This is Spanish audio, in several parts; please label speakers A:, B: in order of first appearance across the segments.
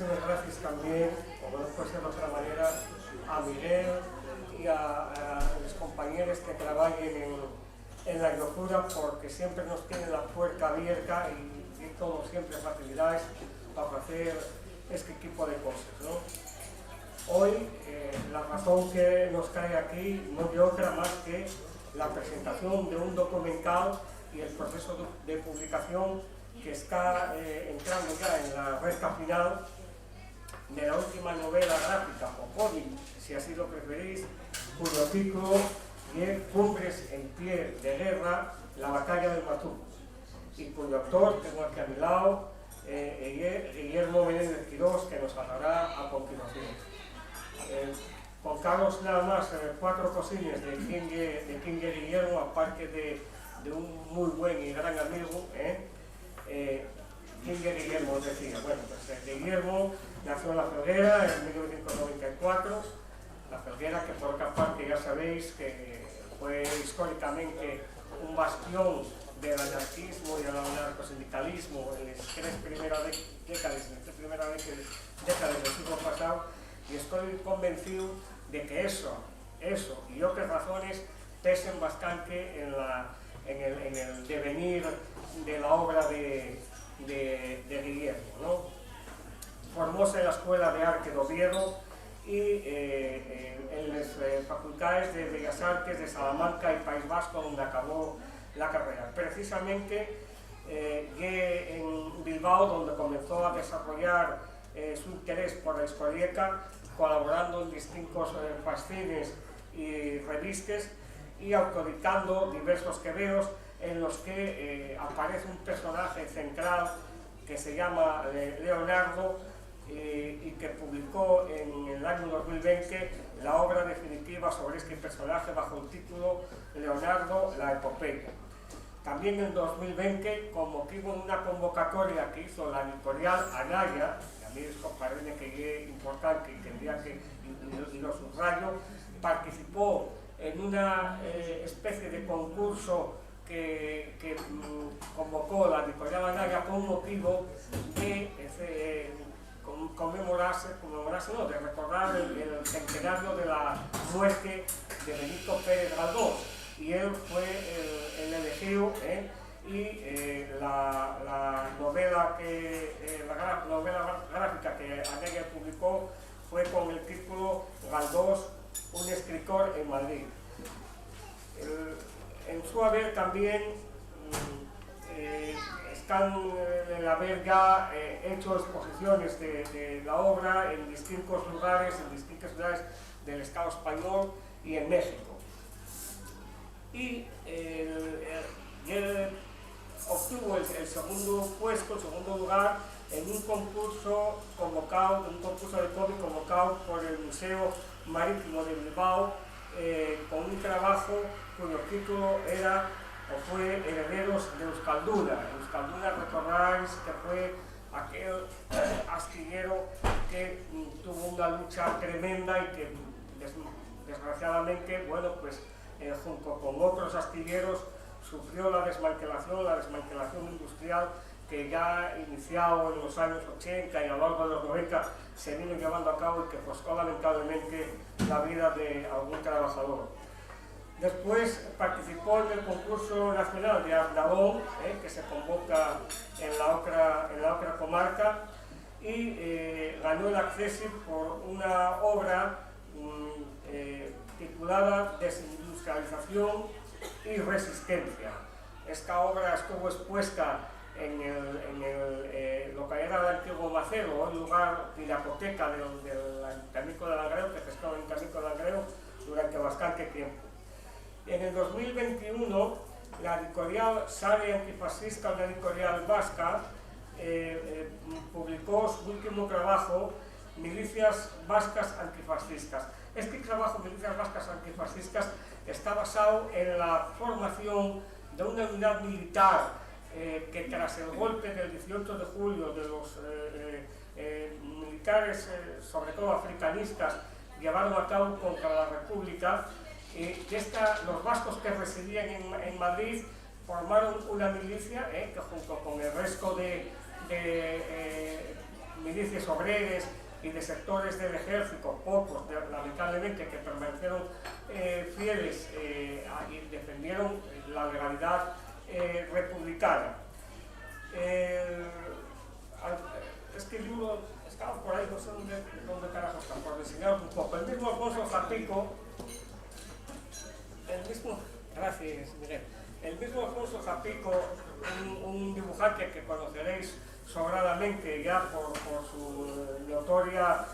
A: muchísimas gracias también, como no puede ser de otra manera, a Miguel y a los compañeros que trabajan en la agricultura, porque siempre nos tienen la puerta abierta y como siempre facilidades para hacer este tipo de cosas, ¿no? Hoy la razón que nos trae aquí no hay otra más que la presentación de un documental y el proceso de publicación que está entrando ya en la recta final de la última novela gráfica, o cómic, si así lo preferís, cuyo título es Cumbres en pie de guerra, la batalla del Matú, y cuyo autor tengo aquí a mi lado, Guillermo Menéndez Quirós, que nos hablará a continuación. Contaros nada más 4 cosillas de quién es Guillermo, aparte de un muy buen y gran amigo. ¿Quién es Guillermo? Os decía, bueno, pues Guillermo nació en La Felguera en 1994, La Felguera, que por otra parte ya sabéis que fue históricamente un bastión del anarquismo y del anarcosindicalismo en las 3 primeras décadas del siglo pasado, y estoy convencido de que eso y otras razones pesen bastante en el devenir de la obra de Guillermo, ¿no? Formóse en la Escuela de Arte de Oviedo y en las facultades de Bellas Artes de Salamanca y País Vasco, donde acabó la carrera. Precisamente en Bilbao, donde comenzó a desarrollar su interés por la historieta, colaborando en distintos fanzines y revistas y autoeditando diversos tebeos en los que aparece un personaje central que se llama Leonardo y que publicó en el año 2020 la obra definitiva sobre este personaje bajo el título Leonardo, la epopeya. También en 2020, con motivo de una convocatoria que hizo la editorial Anaya, y a mí es compadre que es importante y tendría que y lo subrayo, participó en una especie de concurso que convocó la editorial Anaya con motivo de de recordar el centenario de la muerte de Benito Pérez Galdós, y él fue el elegido, y la novela gráfica que Anaya publicó fue con el título Galdós, un escritor en Madrid. En su haber también están en haber ya hecho exposiciones de la obra en distintos lugares, en distintas ciudades del Estado español y en México. Y él obtuvo el segundo lugar en un concurso de cómic convocado por el Museo Marítimo de Bilbao, con un trabajo cuyo título fue Herederos de Euskalduna. Euskalduna, recordáis que fue aquel astillero que tuvo una lucha tremenda y que desgraciadamente, bueno, pues junto con otros astilleros sufrió la desmantelación industrial que ya iniciado en los años 80 y a lo largo de los 90 se vino llevando a cabo y que costó lamentablemente la vida de algún trabajador. Después participó en el concurso nacional de Arnalón, que se convoca en la otra comarca, y ganó el acceso por una obra titulada Desindustrialización y Resistencia. Esta obra estuvo expuesta en lo que era el antiguo Macero, un lugar pinacoteca del Ayuntamiento de Langreo, que gestó el Ayuntamiento de Langreo durante bastante tiempo. En el 2021, la editorial Sare Antifascista, una editorial vasca, publicó su último trabajo, Milicias Vascas Antifascistas. Este trabajo, Milicias Vascas Antifascistas, está basado en la formación de una unidad militar que tras el golpe del 18 de julio de los militares, sobre todo africanistas, llevaron a cabo contra la República, los vascos que residían en Madrid formaron una milicia que junto con el resto de milicias obreras y de sectores del ejército, pocos lamentablemente, que permanecieron fieles y defendieron la legalidad republicana. Es que el libro estaba por ahí, no sé dónde carajo está, por enseñaros un poco. El mismo Alfonso Zapico, gracias Miguel, el mismo Alfonso Zapico, un dibujante que conoceréis sobradamente ya por su notoria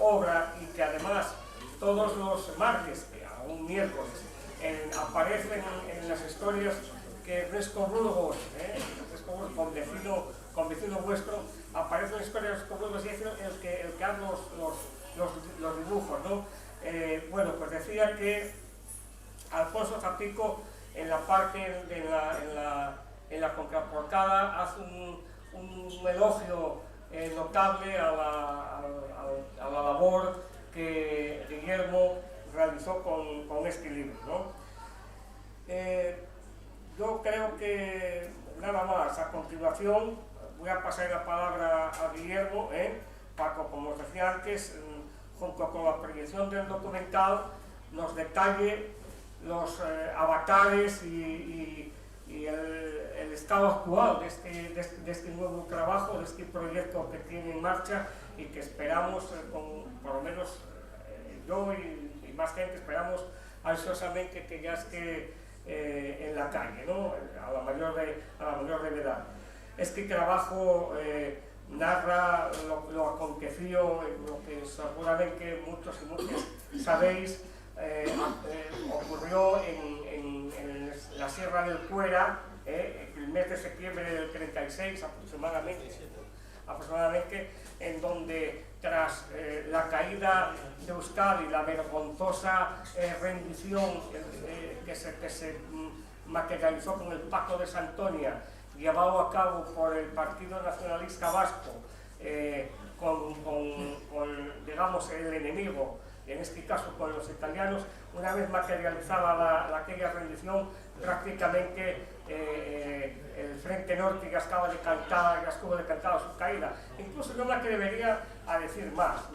A: obra, y que además todos los martes, aún miércoles, aparecen en las historias que Fresco Burgos, con vecino vuestro, aparecen las historias de Fresco Burgos, y es el que hace los dibujos, ¿no? Bueno, pues decía que Alfonso Zapico, en la parte en la contraportada, hace un elogio notable a la labor que Guillermo realizó con este libro, ¿no? Yo creo que nada más. A continuación voy a pasar la palabra a Guillermo, para que, como os decía antes, junto con la proyección del documental, nos detalle los avatares y el estado actual de este nuevo trabajo, de este proyecto que tiene en marcha, y que esperamos, por lo menos yo y más gente, esperamos ansiosamente que ya esté en la calle, ¿no? a la mayor brevedad. Este trabajo narra lo acontecido, lo que seguramente muchos y muchas sabéis. Ocurrió en la Sierra del Cuera, el mes de septiembre del 36 aproximadamente, en donde tras la caída de Euskadi, la vergonzosa rendición que se materializó con el Pacto de Santoña, llevado a cabo por el Partido Nacionalista Vasco, con digamos, el enemigo, en este caso con los italianos. Una vez materializada aquella rendición, prácticamente el Frente Norte ya estuvo decantada su caída. Incluso yo me atrevería a decir más,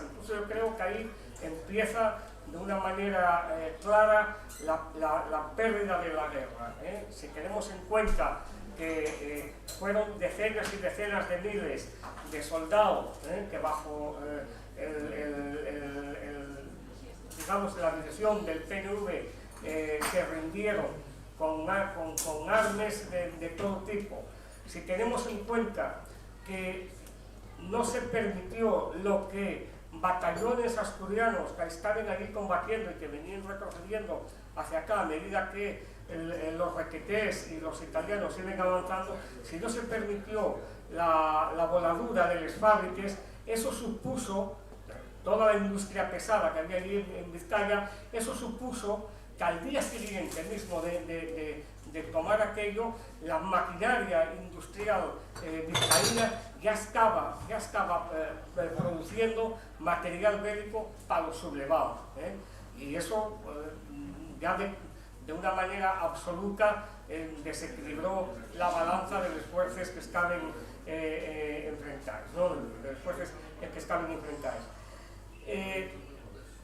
A: incluso yo creo que ahí empieza de una manera clara la pérdida de la guerra. Si tenemos en cuenta que fueron decenas y decenas de miles de soldados que bajo digamos, la dirección del PNV se rindieron con armas de todo tipo. Si tenemos en cuenta que no se permitió lo que batallones asturianos que estaban allí combatiendo y que venían retrocediendo hacia acá a medida que los requetés y los italianos iban avanzando, si no se permitió la voladura de las fábricas, eso supuso, toda la industria pesada que había allí en Vizcaya, eso supuso que al día siguiente mismo de tomar aquello, la maquinaria industrial vizcaína ya estaba produciendo material bélico para los sublevados. Y eso ya de una manera absoluta desequilibró la balanza de las fuerzas que estaban enfrentadas, ¿no? De las fuerzas que estaban enfrentadas.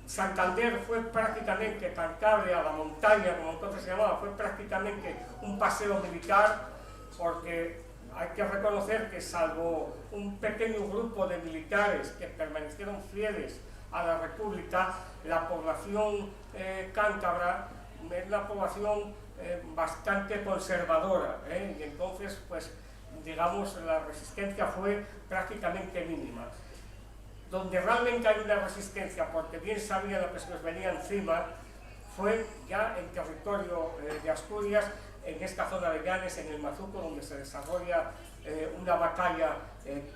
A: Santander fue prácticamente, Cantabria, la montaña, como entonces se llamaba, fue prácticamente un paseo militar, porque hay que reconocer que, salvo un pequeño grupo de militares que permanecieron fieles a la República, la población cántabra es una población bastante conservadora, y entonces, pues, digamos, la resistencia fue prácticamente mínima. Donde realmente hay una resistencia, porque bien sabía lo que se nos venía encima, fue ya en territorio de Asturias, en esta zona de Llanes, en el Mazuco, donde se desarrolla una batalla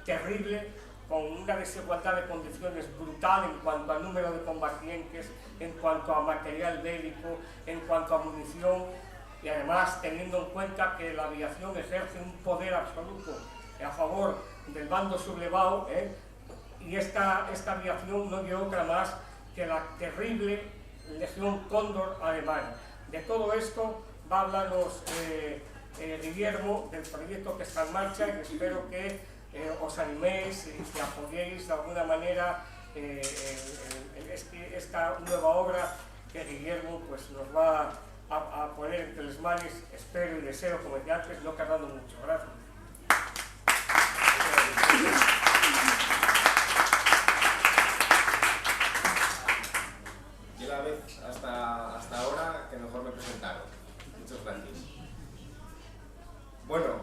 A: terrible, con una desigualdad de condiciones brutal en cuanto al número de combatientes, en cuanto a material bélico, en cuanto a munición, y además teniendo en cuenta que la aviación ejerce un poder absoluto a favor del bando sublevado, y esta aviación no llevó otra más que la terrible Legión Cóndor alemana. De todo esto va a hablarnos Guillermo, del proyecto que está en marcha, y espero que os animéis y que apoyéis de alguna manera esta nueva obra que Guillermo pues, nos va a poner entre las manos, espero y deseo, como decía antes, no tardando mucho. Gracias.
B: Y la vez hasta ahora que mejor me presentaron. Muchas gracias. Bueno,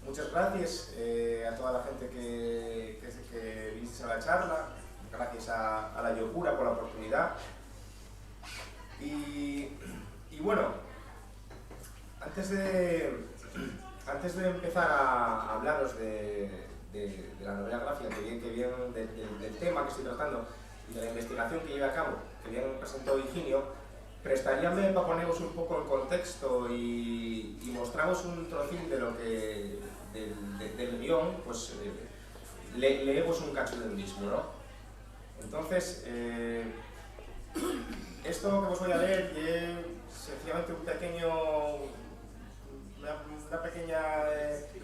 B: muchas gracias a toda la gente que vinisteis a la charla. Gracias a la Yocura por la oportunidad. Y bueno, antes de empezar a hablaros de la novela gráfica, que bien del tema que estoy tratando y de la investigación que lleve a cabo, que bien presentó Higinio, prestaríame para poneros un poco en contexto y mostraros un trocín de lo que del guión, pues leemos un cacho del mismo, ¿no? Entonces, esto que os voy a leer es sencillamente una pequeña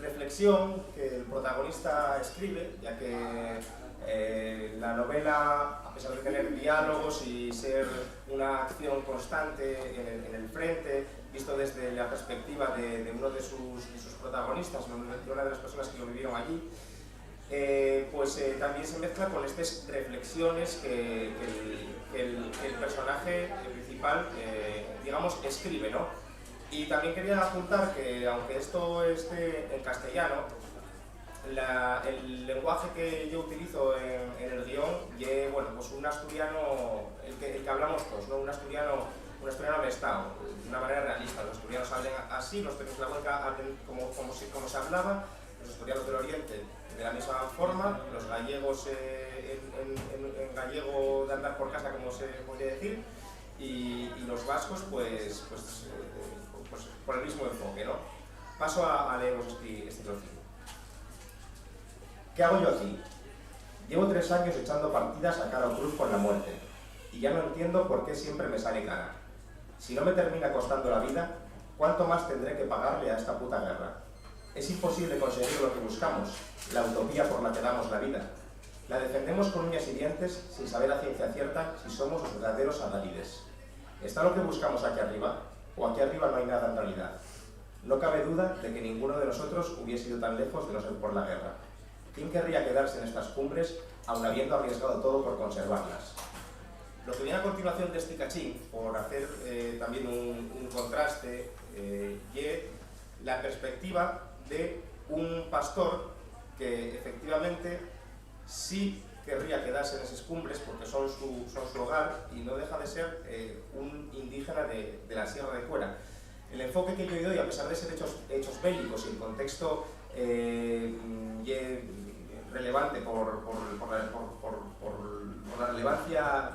B: reflexión que el protagonista escribe, ya que la novela, a pesar de tener diálogos y ser una acción constante en el frente, visto desde la perspectiva de uno de sus protagonistas, de una de las personas que lo vivieron allí, también se mezcla con estas reflexiones que el personaje principal, digamos, escribe, ¿no? Y también quería apuntar que, aunque esto esté en castellano, el lenguaje que yo utilizo en el guión es, bueno, pues un asturiano, el que hablamos todos, ¿no? Un asturiano mestao, de una manera realista. Los asturianos hablan así, los peruanos de la Cuenca hablan como se hablaba, los asturianos del Oriente de la misma forma, los gallegos en gallego de andar por casa, como se podría decir, y los vascos pues por el mismo enfoque, ¿no? Paso a leeros este trocito. ¿Qué hago yo aquí? Llevo 3 años echando partidas a cara o cruz con la muerte, y ya no entiendo por qué siempre me sale cara. Si no me termina costando la vida, ¿cuánto más tendré que pagarle a esta puta guerra? Es imposible conseguir lo que buscamos, la utopía por la que damos la vida. La defendemos con uñas y dientes sin saber a ciencia cierta si somos los verdaderos adalides. ¿Está lo que buscamos aquí arriba? ¿O aquí arriba no hay nada en realidad? No cabe duda de que ninguno de nosotros hubiese ido tan lejos de no ser por la guerra. ¿Quién querría quedarse en estas cumbres, aun habiendo arriesgado todo por conservarlas? Lo que viene a continuación de este cachín, por hacer también un contraste, y la perspectiva de un pastor que efectivamente sí querría quedarse en esas cumbres porque son su hogar, y no deja de ser un indígena de la Sierra de Cuera. El enfoque que yo doy, a pesar de ser hechos bélicos y el contexto relevante por la relevancia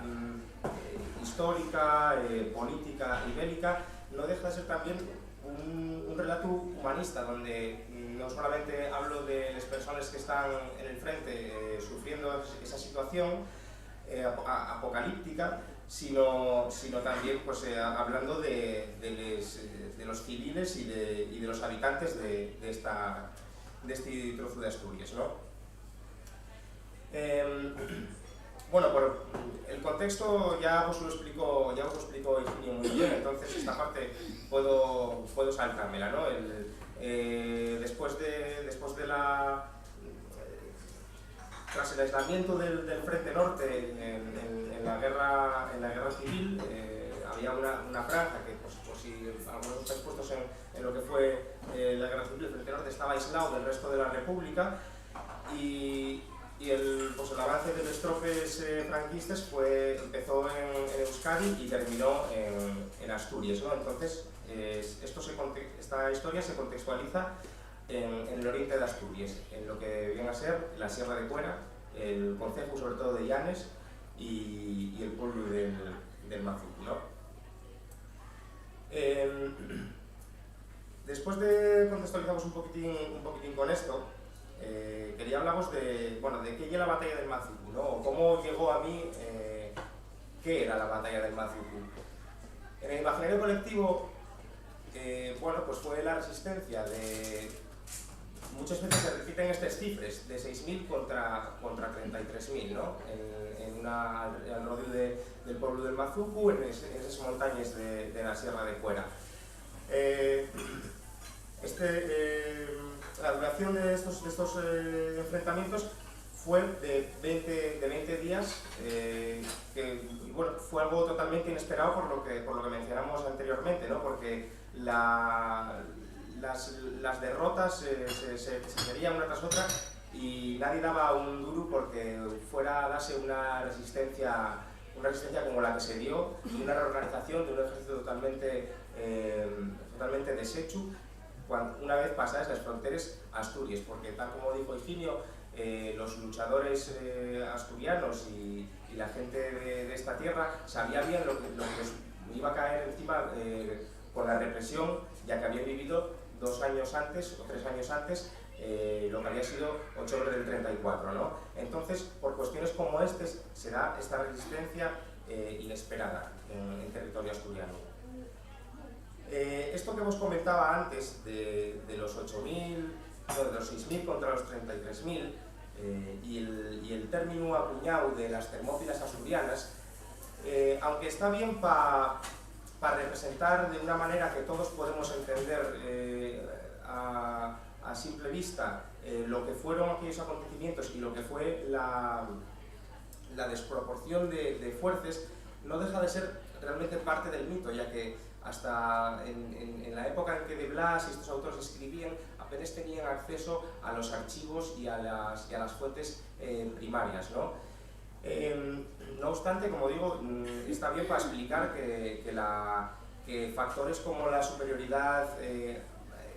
B: histórica, política y bélica, no deja de ser también un relato humanista, donde no solamente hablo de las personas que están en el frente sufriendo esa situación apocalíptica, sino también pues, hablando de los civiles y de los habitantes de este trozo de Asturias, ¿no? Bueno, por el contexto ya os lo explicó Higinio muy bien, entonces esta parte puedo saltármela, ¿no? Después de tras el aislamiento del Frente Norte en la guerra civil, había una franja que, pues, por si algunos estáis puestos en lo que fue la guerra civil, el Frente Norte estaba aislado del resto de la República, y el avance de los tropes franquistas empezó en Euskadi y terminó en Asturias, ¿no? Entonces, esta historia se contextualiza en el oriente de Asturias, en lo que viene a ser la Sierra de Cuera, el concejo sobre todo de Llanes y el pueblo del Mazuco, ¿no? Después de contextualizamos un poquitín con esto, quería hablaros de qué es la batalla del Mazuco, ¿no? O cómo llegó a mí qué era la batalla del Mazuco. En el imaginario colectivo, pues fue la resistencia muchas veces se repiten estas cifras de 6.000 contra 33.000, ¿no? Al rodeo del pueblo del Mazucu, en esas montañas de la Sierra de Cuera. La duración de estos enfrentamientos fue de 20 días, y bueno, fue algo totalmente inesperado por lo que mencionamos anteriormente, ¿no? Porque las derrotas se seguían una tras otra y nadie daba un duro porque fuera a darse una resistencia como la que se dio, y una reorganización de un ejército totalmente deshecho una vez pasadas las fronteras a Asturias, porque tal como dijo Higinio, los luchadores asturianos y la gente de esta tierra sabían bien lo que les iba a caer encima con la represión, ya que habían vivido 2 años antes o 3 años antes lo que había sido octubre del 34, ¿no? Entonces, por cuestiones como estas, se da esta resistencia inesperada en territorio asturiano. Esto que os comentaba antes de los 8.000, de los 6.000 contra los 33.000, y el término acuñado de las Termópilas asturianas, aunque está bien para representar de una manera que todos podemos entender a simple vista lo que fueron aquellos acontecimientos y lo que fue la desproporción de fuerzas, no deja de ser realmente parte del mito, ya que hasta en la época en que de Blas y estos autores escribían, apenas tenían acceso a los archivos y a las fuentes primarias, ¿no? No obstante, como digo, está bien para explicar que factores como la superioridad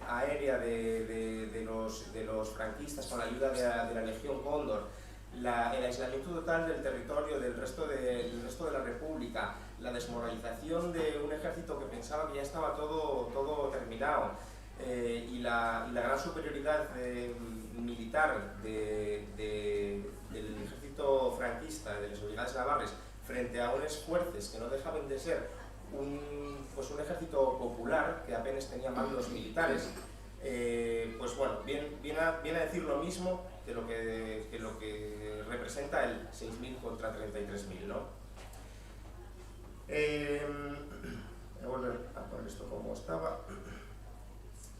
B: aérea de los franquistas con la ayuda de la Legión Cóndor, el aislamiento total del territorio del resto de la República, la desmoralización de un ejército que pensaba que ya estaba todo terminado, y la gran superioridad militar del ejército franquista, de las unidades navarras, frente a unas fuerzas que no dejaban de ser un ejército popular que apenas tenía mandos militares, pues bueno, viene a decir lo mismo que lo que representa el 6.000 contra 33.000, ¿no? Voy a volver a poner esto como estaba.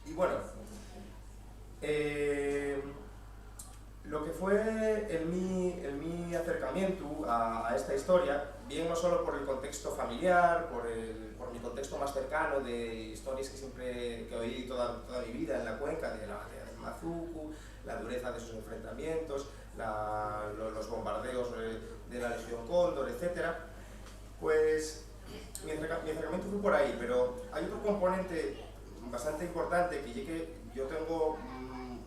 B: Y bueno, lo que fue mi acercamiento a esta historia, bien no solo por el contexto familiar, por mi contexto más cercano de historias que oí toda mi vida en la cuenca de la batalla del Mazucu, la dureza de sus enfrentamientos, los bombardeos de la Legión Cóndor, etc. Pues mi acercamiento fue por ahí, pero hay otro componente bastante importante, que yo tengo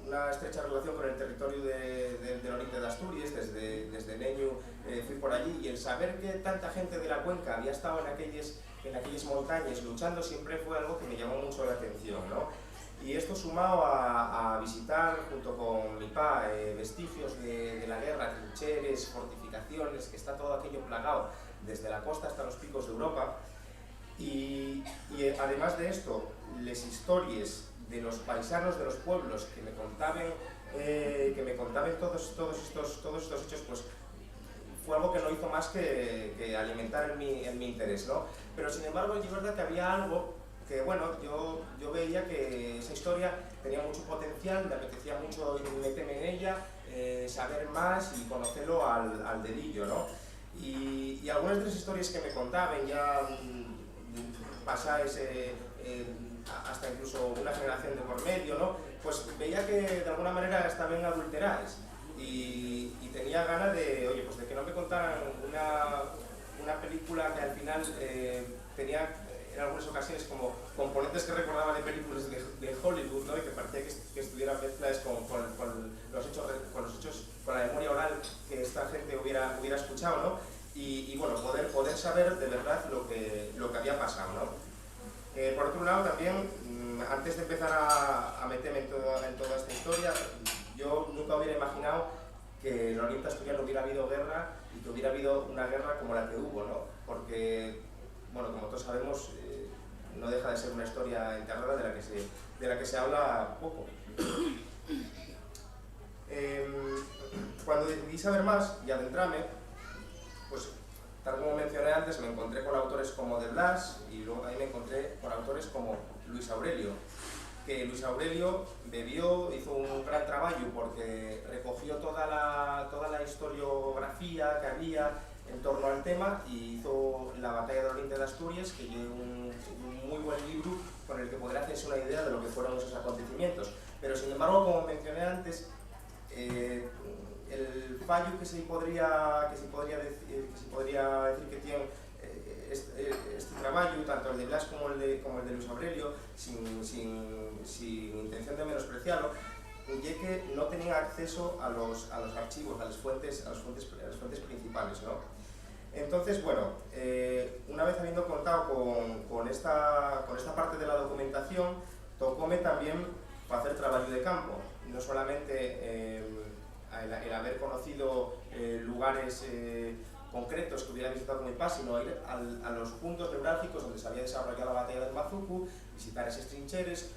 B: una estrecha relación con el territorio del oriente de Asturias. Desde niño fui por allí, y el saber que tanta gente de la cuenca había estado en aquellas montañas luchando siempre fue algo que me llamó mucho la atención, ¿no? Y esto sumado a visitar junto con mi pa vestigios de la guerra, trincheres, fortificaciones, que está todo aquello plagado desde la costa hasta los picos de Europa, y además de esto, las historias de los paisanos de los pueblos que me contaban todos estos hechos, pues fue algo que no hizo más que alimentar en mi interés, ¿no? Pero sin embargo, es verdad que había algo que, bueno, yo veía que esa historia tenía mucho potencial, me apetecía mucho meterme en ella, saber más y conocerlo al dedillo, ¿no? Y algunas de las historias que me contaban ya pasáis hasta incluso una generación de por medio, ¿no? Pues veía que de alguna manera estaban adulteradas, y tenía ganas de, oye, pues de que no me contaran una película que al final tenía en algunas ocasiones como componentes que recordaba de películas de Hollywood, ¿no? Y que parecía que estuvieran mezcladas con los hechos, con la memoria oral que esta gente hubiera escuchado, ¿no? Y bueno, poder saber de verdad lo que había pasado, ¿no? Por otro lado, también, antes de empezar a meterme en toda esta historia, yo nunca hubiera imaginado que en el oriente asturiano hubiera habido guerra, y que hubiera habido una guerra como la que hubo, ¿no? Porque, bueno, como todos sabemos, no deja de ser una historia enterrada de la que se habla poco. Cuando decidí saber más y adentrarme, pues tal como mencioné antes, me encontré con autores como De Blas y luego también me encontré con autores como Luis Aurelio, que Luis Aurelio hizo un gran trabajo porque recogió toda la historiografía que había en torno al tema y hizo La batalla de Oriente de Asturias, que es un muy buen libro con el que podrá hacerse una idea de lo que fueron esos acontecimientos. Pero sin embargo, como mencioné antes, el fallo que se podría decir que tiene este trabajo, tanto el de Blas como el de Luis Aurelio, sin intención de menospreciarlo, ya que no tenían acceso a los archivos, a las fuentes principales, ¿no? Entonces, bueno, una vez habiendo contado con esta parte de la documentación, tocóme también hacer trabajo de campo, no solamente el haber conocido lugares concretos que hubiera visitado con mi padre, sino ir a los puntos neurálgicos donde se había desarrollado la batalla del Mazucu, visitar esos trincheres,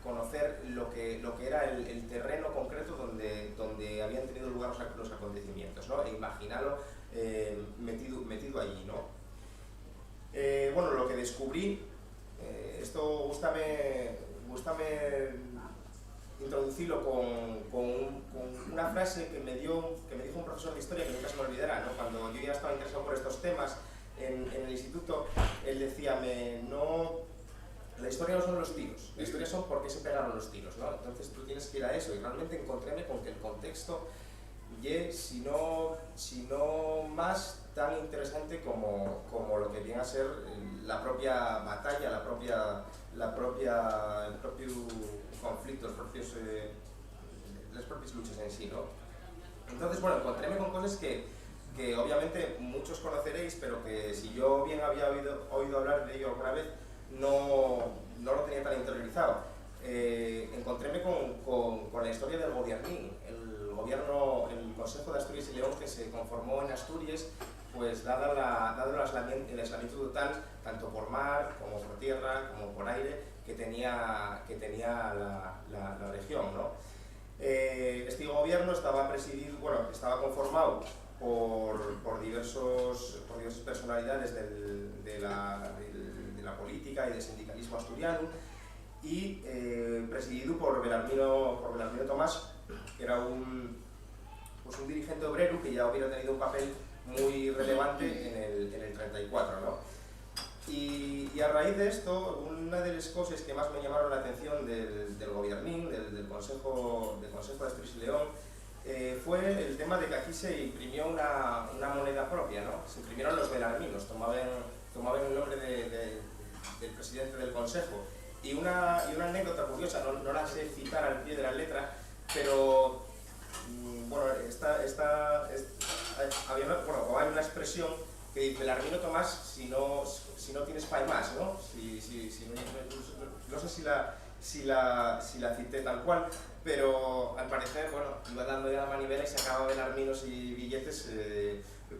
B: conocer lo que era el terreno concreto donde habían tenido lugar los acontecimientos, ¿no? E imaginarlo metido allí, ¿no? Bueno, lo que descubrí, esto gústame introducirlo con una frase que me dijo un profesor de historia que nunca se me olvidará, ¿no? Cuando yo ya estaba interesado por estos temas en el instituto, él decía, la historia no son los tiros, la historia son por qué se pegaron los tiros, ¿no? Entonces tú tienes que ir a eso, y realmente encontréme con que el contexto si no más tan interesante como lo que viene a ser la propia batalla, el propio conflicto, las propias luchas en sí, ¿no? Entonces, bueno, encontréme con cosas que obviamente muchos conoceréis, pero que si yo bien había oído hablar de ello alguna vez, no lo tenía tan interiorizado. Encontréme con la historia del Gobiernín, el Consejo de Asturias y León, que se conformó en Asturias, pues dado el aislamiento total, tanto por mar, como por tierra, como por aire, que tenía la región, ¿no? Este gobierno estaba conformado por diversas personalidades de la política y del sindicalismo asturiano, y presidido por Belarmino Tomás, que era un dirigente obrero que ya hubiera tenido un papel muy relevante en el 34, ¿no? Y a raíz de esto, una de las cosas que más me llamaron la atención del Gobiernín, del Consejo de Asturias y León, fue el tema de que aquí se imprimió una moneda propia, ¿no? Se imprimieron los belarminos, tomaban el nombre del presidente del Consejo. Y una anécdota curiosa, no la sé citar al pie de la letra, pero bueno, hay una expresión que dice: Belarmino Tomás, si no tienes pa' y más, ¿no? No sé si la cité tal cual, pero al parecer, bueno, iba dando ya la manivela y se acababa belarminos y billetes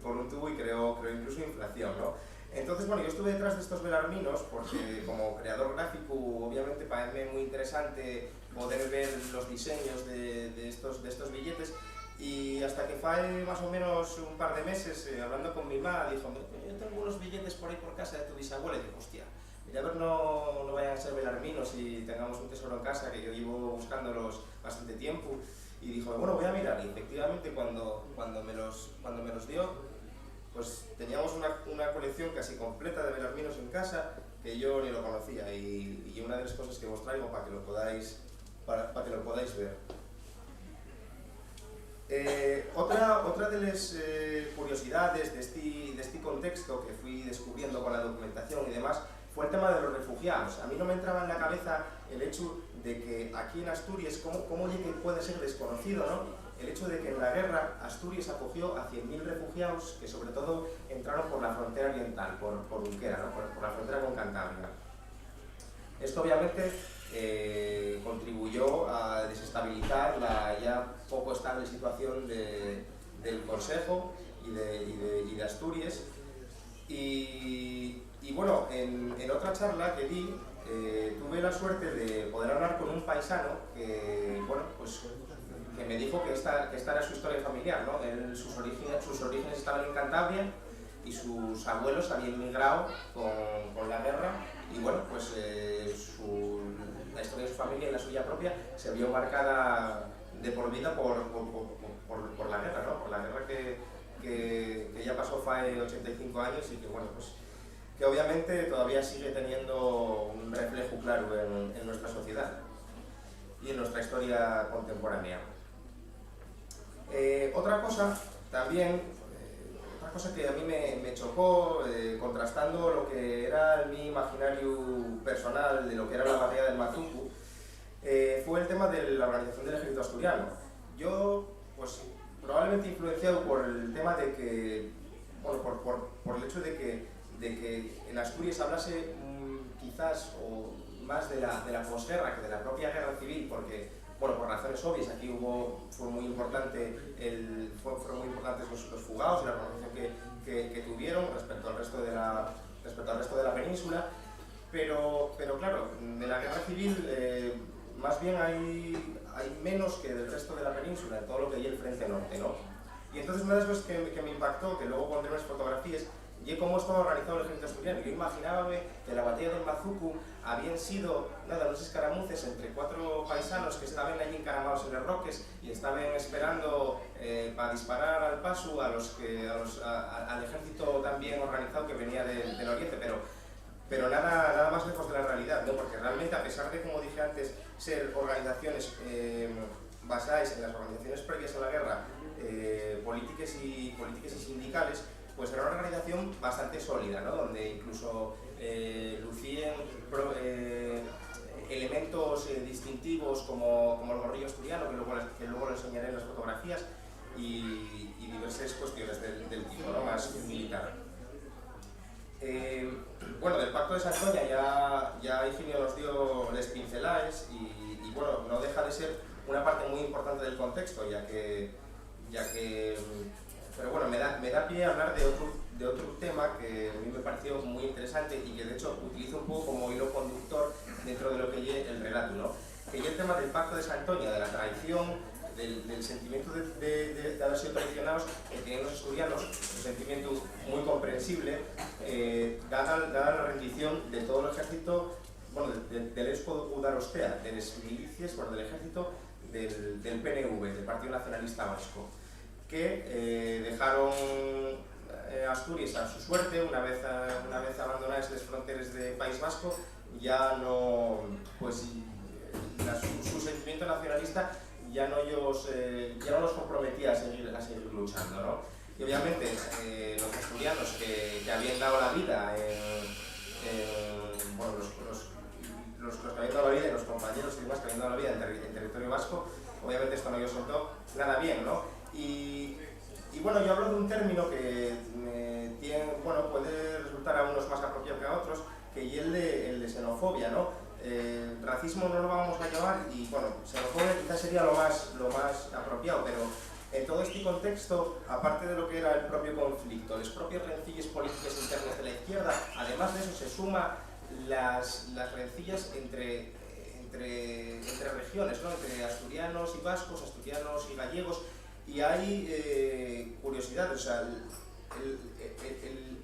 B: por un tubo, y creó incluso inflación, ¿no? Entonces, bueno, yo estuve detrás de estos belarminos porque, como creador gráfico, obviamente para mí es muy interesante poder ver los diseños de estos billetes, y hasta que fue más o menos un par de meses, hablando con mi mamá, dijo: yo tengo unos billetes por ahí por casa de tu bisabuela. Y digo: hostia, mira, a ver, no vayan a ser belarminos y tengamos un tesoro en casa, que yo llevo buscándolos bastante tiempo. Y dijo: bueno, voy a mirar. Y efectivamente, cuando me los dio, pues teníamos una colección casi completa de belarminos en casa, que yo ni lo conocía, y una de las cosas que os traigo para que lo podáis ver. Otra de las curiosidades de este contexto que fui descubriendo con la documentación y demás fue el tema de los refugiados. A mí no me entraba en la cabeza el hecho de que aquí en Asturias, ¿cómo puede ser desconocido, ¿no? El hecho de que en la guerra Asturias acogió a 100.000 refugiados que sobre todo entraron por la frontera oriental, por Unquera, ¿no? por la frontera con Cantabria. Esto obviamente contribuyó a desestabilizar la ya poco estable situación del Consejo y de Asturias. Y bueno, en otra charla que di, tuve la suerte de poder hablar con un paisano que, bueno, pues que me dijo que esta era su historia familiar, ¿no? Sus orígenes estaban en Cantabria y sus abuelos habían migrado con la guerra y bueno, pues la historia de su familia y la suya propia se vio marcada de por vida por la guerra, ¿no? Por la guerra que ya pasó hace 85 años y que bueno, pues que obviamente todavía sigue teniendo un reflejo claro en nuestra sociedad y en nuestra historia contemporánea. Otra cosa que a mí me chocó, contrastando lo que era mi imaginario personal de lo que era la batalla del Mazuco, fue el tema de la organización del ejército asturiano. Yo, pues, probablemente influenciado por el tema de que, bueno, por el hecho de que en Asturias hablase quizás o más de la posguerra que de la propia guerra civil, porque, bueno, por razones obvias, aquí fueron muy importantes los fugados y la organización que tuvieron respecto al resto de la península, pero claro, de la guerra civil más bien hay menos que del resto de la península, en todo lo que hay el frente norte, ¿no? Y entonces una de las cosas que me impactó, que luego pondré unas fotografías, y cómo estaba organizado el ejército asturiano. Yo imaginábame que la batalla del Mazuco habían sido unos escaramuces entre 4 paisanos que estaban allí encaramados en los roques y estaban esperando para disparar al paso al ejército también organizado que venía del oriente, pero nada más lejos de la realidad, ¿no? Porque realmente, a pesar de, como dije antes, ser organizaciones basadas en las organizaciones previas a la guerra, políticas y sindicales, pues era una organización bastante sólida, ¿no? Donde incluso lucían elementos distintivos como el gorrillo asturiano, que luego les enseñaré en las fotografías, y diversas cuestiones del tipo, ¿no? Más militar. Bueno, del Pacto de Santoña ya Higinio nos dio les pincelaes y bueno, no deja de ser una parte muy importante del contexto, ya que pero bueno, me da pie a hablar de otro tema que a mí me pareció muy interesante y que de hecho utilizo un poco como hilo conductor dentro de lo que es el relato, ¿no? Que es el tema del Pacto de Santoña, de la traición, del sentimiento de haber sido traicionados que tienen los asturianos, un sentimiento muy comprensible, dada la rendición de todo el ejército, bueno, del Escudo Udarostea, de las milicias, bueno, del ejército del PNV, del Partido Nacionalista Vasco, que dejaron Asturias a su suerte una vez abandonadas las fronteras del País Vasco. Ya no, pues su sentimiento nacionalista ya no los comprometía a seguir luchando, ¿no? Y obviamente los asturianos que habían dado la vida bueno, los que habían dado la vida y los compañeros y demás que habían dado la vida en territorio vasco, obviamente esto no les sentó nada bien, ¿no? Y bueno, yo hablo de un término que puede resultar a unos más apropiado que a otros, que es el de xenofobia, ¿no? Racismo no lo vamos a llamar, y bueno, xenofobia quizás sería lo más apropiado, pero en todo este contexto, aparte de lo que era el propio conflicto, las propias rencillas políticas internas de la izquierda, además de eso se suma las rencillas entre regiones, ¿no? Entre asturianos y vascos, asturianos y gallegos, y hay curiosidad, o sea,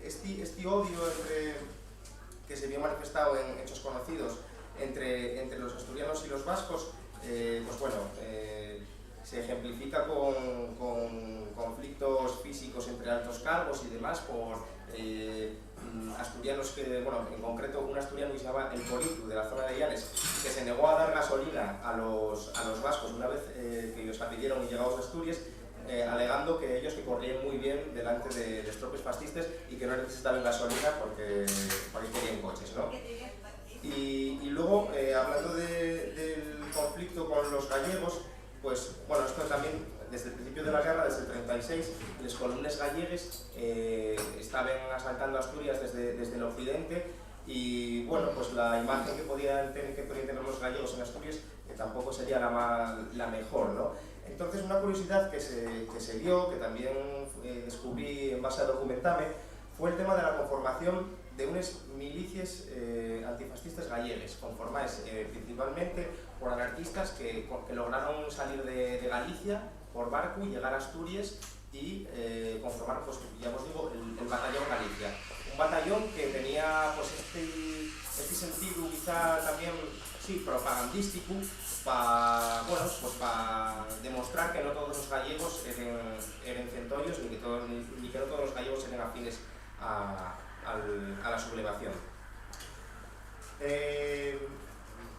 B: este odio que se vio manifestado en hechos conocidos entre los asturianos y los vascos, pues bueno, se ejemplifica con conflictos físicos entre altos cargos y demás por asturianos que, bueno, en concreto un asturiano que se llama El Corizu, de la zona de Llanes, que se negó a dar gasolina a los vascos una vez que ellos la pidieron y llegados a Asturias, alegando que ellos que corrían muy bien delante de los propios fascistas y que no necesitaban gasolina porque querían coches, ¿no? Y luego, hablando del conflicto con los gallegos, pues bueno, esto también desde el principio de la guerra, desde el 36, las columnas gallegues estaban asaltando Asturias desde el occidente, y bueno, pues la imagen que podían tener los gallegos en Asturias tampoco sería la mejor, ¿no? Entonces, una curiosidad que se dio, que también descubrí en base a documentarme, fue el tema de la conformación de unas milicias antifascistas gallegues, conformadas principalmente por anarquistas que lograron salir de Galicia por barco y llegar a Asturias y conformar, pues ya os digo, el batallón Galicia. Un batallón que tenía pues este sentido quizá también, sí, propagandístico, para bueno, pues demostrar que no todos los gallegos eran centollos, ni que no todos los gallegos eran afines a la sublevación.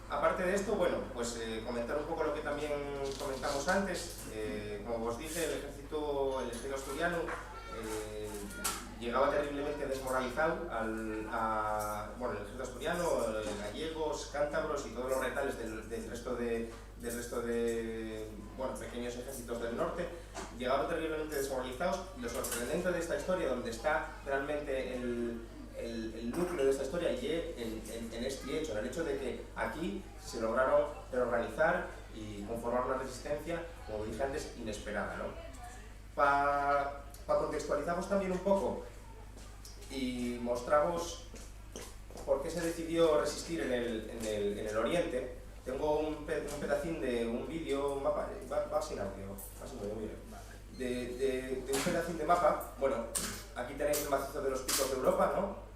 B: Aparte de esto, bueno, pues comentar un poco lo que también comentamos antes. Como os dije, el ejército asturiano llegaba terriblemente desmoralizado bueno, el ejército asturiano, gallegos, cántabros y todos los retales del resto de bueno, pequeños ejércitos del norte, llegaban terriblemente desmoralizados. Y lo sorprendente de esta historia, donde está realmente el núcleo de esta historia, y en este hecho, en el hecho de que aquí se lograron reorganizar y conformar una resistencia, como dije antes, inesperada, ¿no? Para contextualizarnos también un poco y mostraros por qué se decidió resistir en el Oriente, tengo un pedacín de un vídeo, un mapa, va sin audio, de un pedacín de mapa. Bueno, aquí tenéis el macizo de los picos de Europa, ¿no?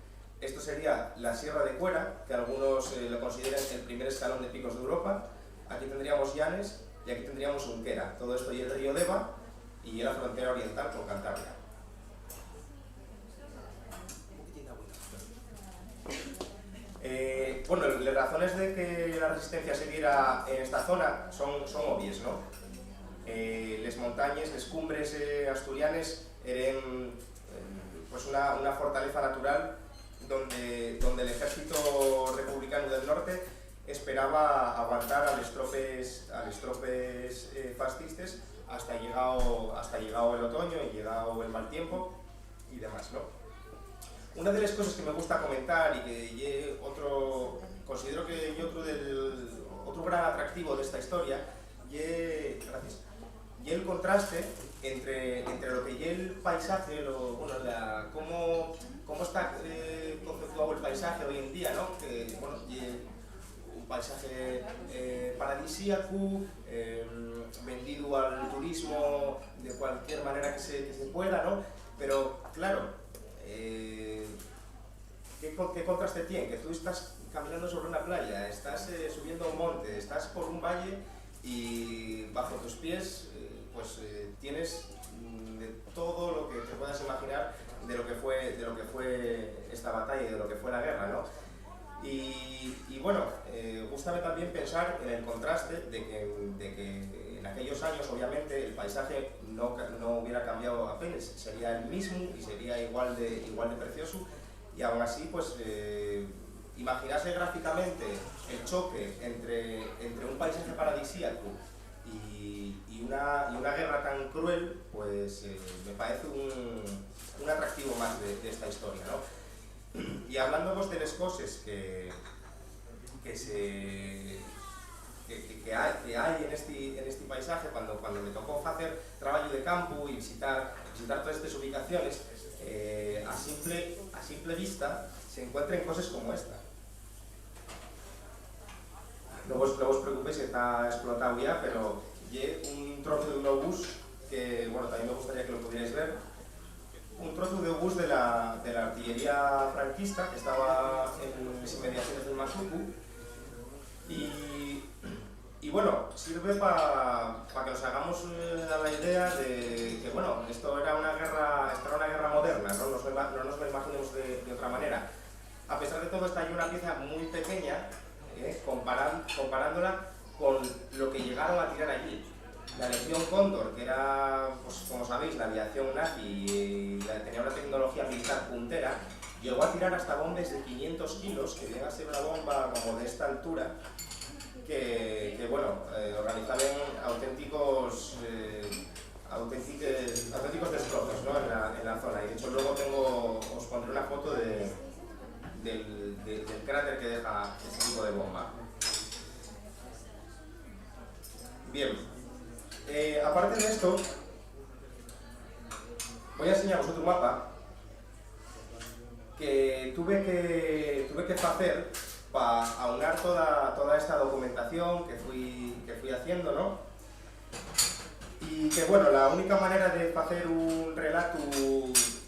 B: Esto sería la Sierra de Cuera, que algunos lo consideran el primer escalón de picos de Europa. Aquí tendríamos Llanes y aquí tendríamos Unquera. Todo esto y el río Deva y la frontera oriental con Cantabria. Bueno, las razones de que la resistencia se diera en esta zona son obvias, ¿no? Las montañas, las cumbres asturianes eran pues una fortaleza natural donde el ejército republicano del norte esperaba aguantar a las tropes fascistas hasta llegado el otoño y llegado el mal tiempo y demás, ¿no? Una de las cosas que me gusta comentar y que considero que otro gran atractivo de esta historia y el contraste entre lo que y el paisaje, cómo está conceptuado el paisaje hoy en día, ¿no? Que, bueno, un paisaje paradisíaco, vendido al turismo de cualquier manera que se pueda, ¿no? Pero, claro, ¿qué contraste tiene? Que tú estás caminando sobre una playa, estás subiendo un monte, estás por un valle y bajo tus pies tienes de todo lo que te puedas imaginar de lo que fue esta batalla y de lo que fue la guerra, ¿no? Y bueno, gústame también pensar en el contraste de que en aquellos años obviamente el paisaje no hubiera cambiado apenas, sería el mismo y sería igual de precioso, y aún así pues imaginarse gráficamente el choque entre un paisaje paradisíaco y una guerra tan cruel, pues me parece un atractivo más de esta historia, ¿no? Y hablando pues, de las cosas que hay en este paisaje, cuando me tocó hacer trabajo de campo y visitar todas estas ubicaciones, a simple vista se encuentran cosas como esta. No os preocupéis que está explotado ya, pero hay un trozo de un obús que, bueno, también me gustaría que lo pudierais ver. Un trozo de obús de la artillería franquista que estaba en las inmediaciones del Mazucu, y bueno, sirve para que nos hagamos la idea de que, bueno, esto era una guerra moderna, no nos lo imaginemos de otra manera. A pesar de todo, está ahí una pieza muy pequeña, comparándola con lo que llegaron a tirar allí. La Legión Cóndor, que era, pues, como sabéis, la aviación nazi y tenía una tecnología militar puntera, llegó a tirar hasta bombas de 500 kilos, que llega a ser una bomba como de esta altura, que bueno, organizaban auténticos destrozos, ¿no? en la zona. Y de hecho luego os pondré una foto del cráter que deja este tipo de bomba. Bien, aparte de esto, voy a enseñaros otro mapa que tuve que hacer para aunar toda esta documentación que fui haciendo, ¿no? Y que, bueno, la única manera de hacer un relato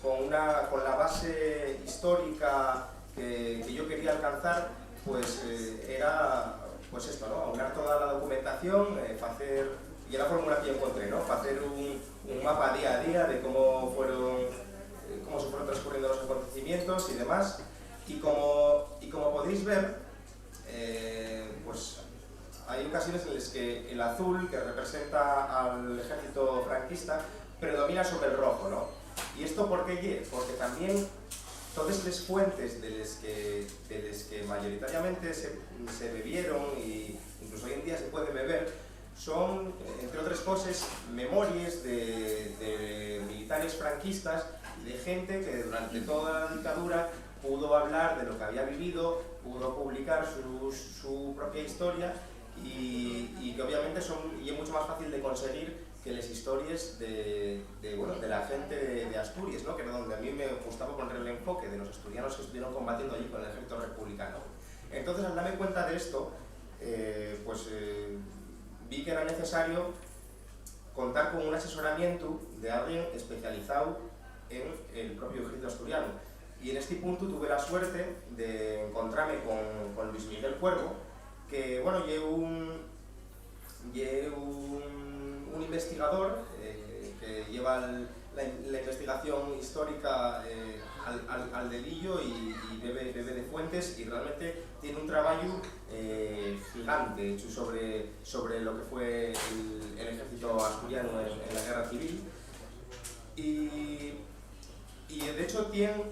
B: con la base histórica que yo quería alcanzar, pues era pues esto, ¿no? Aunar toda la documentación, y la fórmula que yo encontré, ¿no? Hacer un mapa día a día de cómo se fueron transcurriendo los acontecimientos y demás. Y como podéis ver, pues hay ocasiones en las que el azul, que representa al ejército franquista, predomina sobre el rojo, ¿no? ¿Y esto por qué? Porque también todas las fuentes de las que mayoritariamente se bebieron, y incluso hoy en día se puede beber, son, entre otras cosas, memorias de militares franquistas y de gente que durante toda la dictadura pudo hablar de lo que había vivido, pudo publicar su propia historia, y que obviamente es mucho más fácil de conseguir que las historias de la gente de Asturias, ¿no? Que era donde a mí me gustaba poner el enfoque de los asturianos que estuvieron combatiendo allí con el ejército republicano. Entonces, al darme cuenta de esto, vi que era necesario contar con un asesoramiento de alguien especializado en el propio ejército asturiano. Y en este punto tuve la suerte de encontrarme con Luis Miguel Cuervo, que, bueno, un investigador que lleva la investigación histórica al dedillo y bebe de fuentes, y realmente tiene un trabajo gigante hecho sobre lo que fue el ejército asturiano en la guerra civil. Y de hecho tiene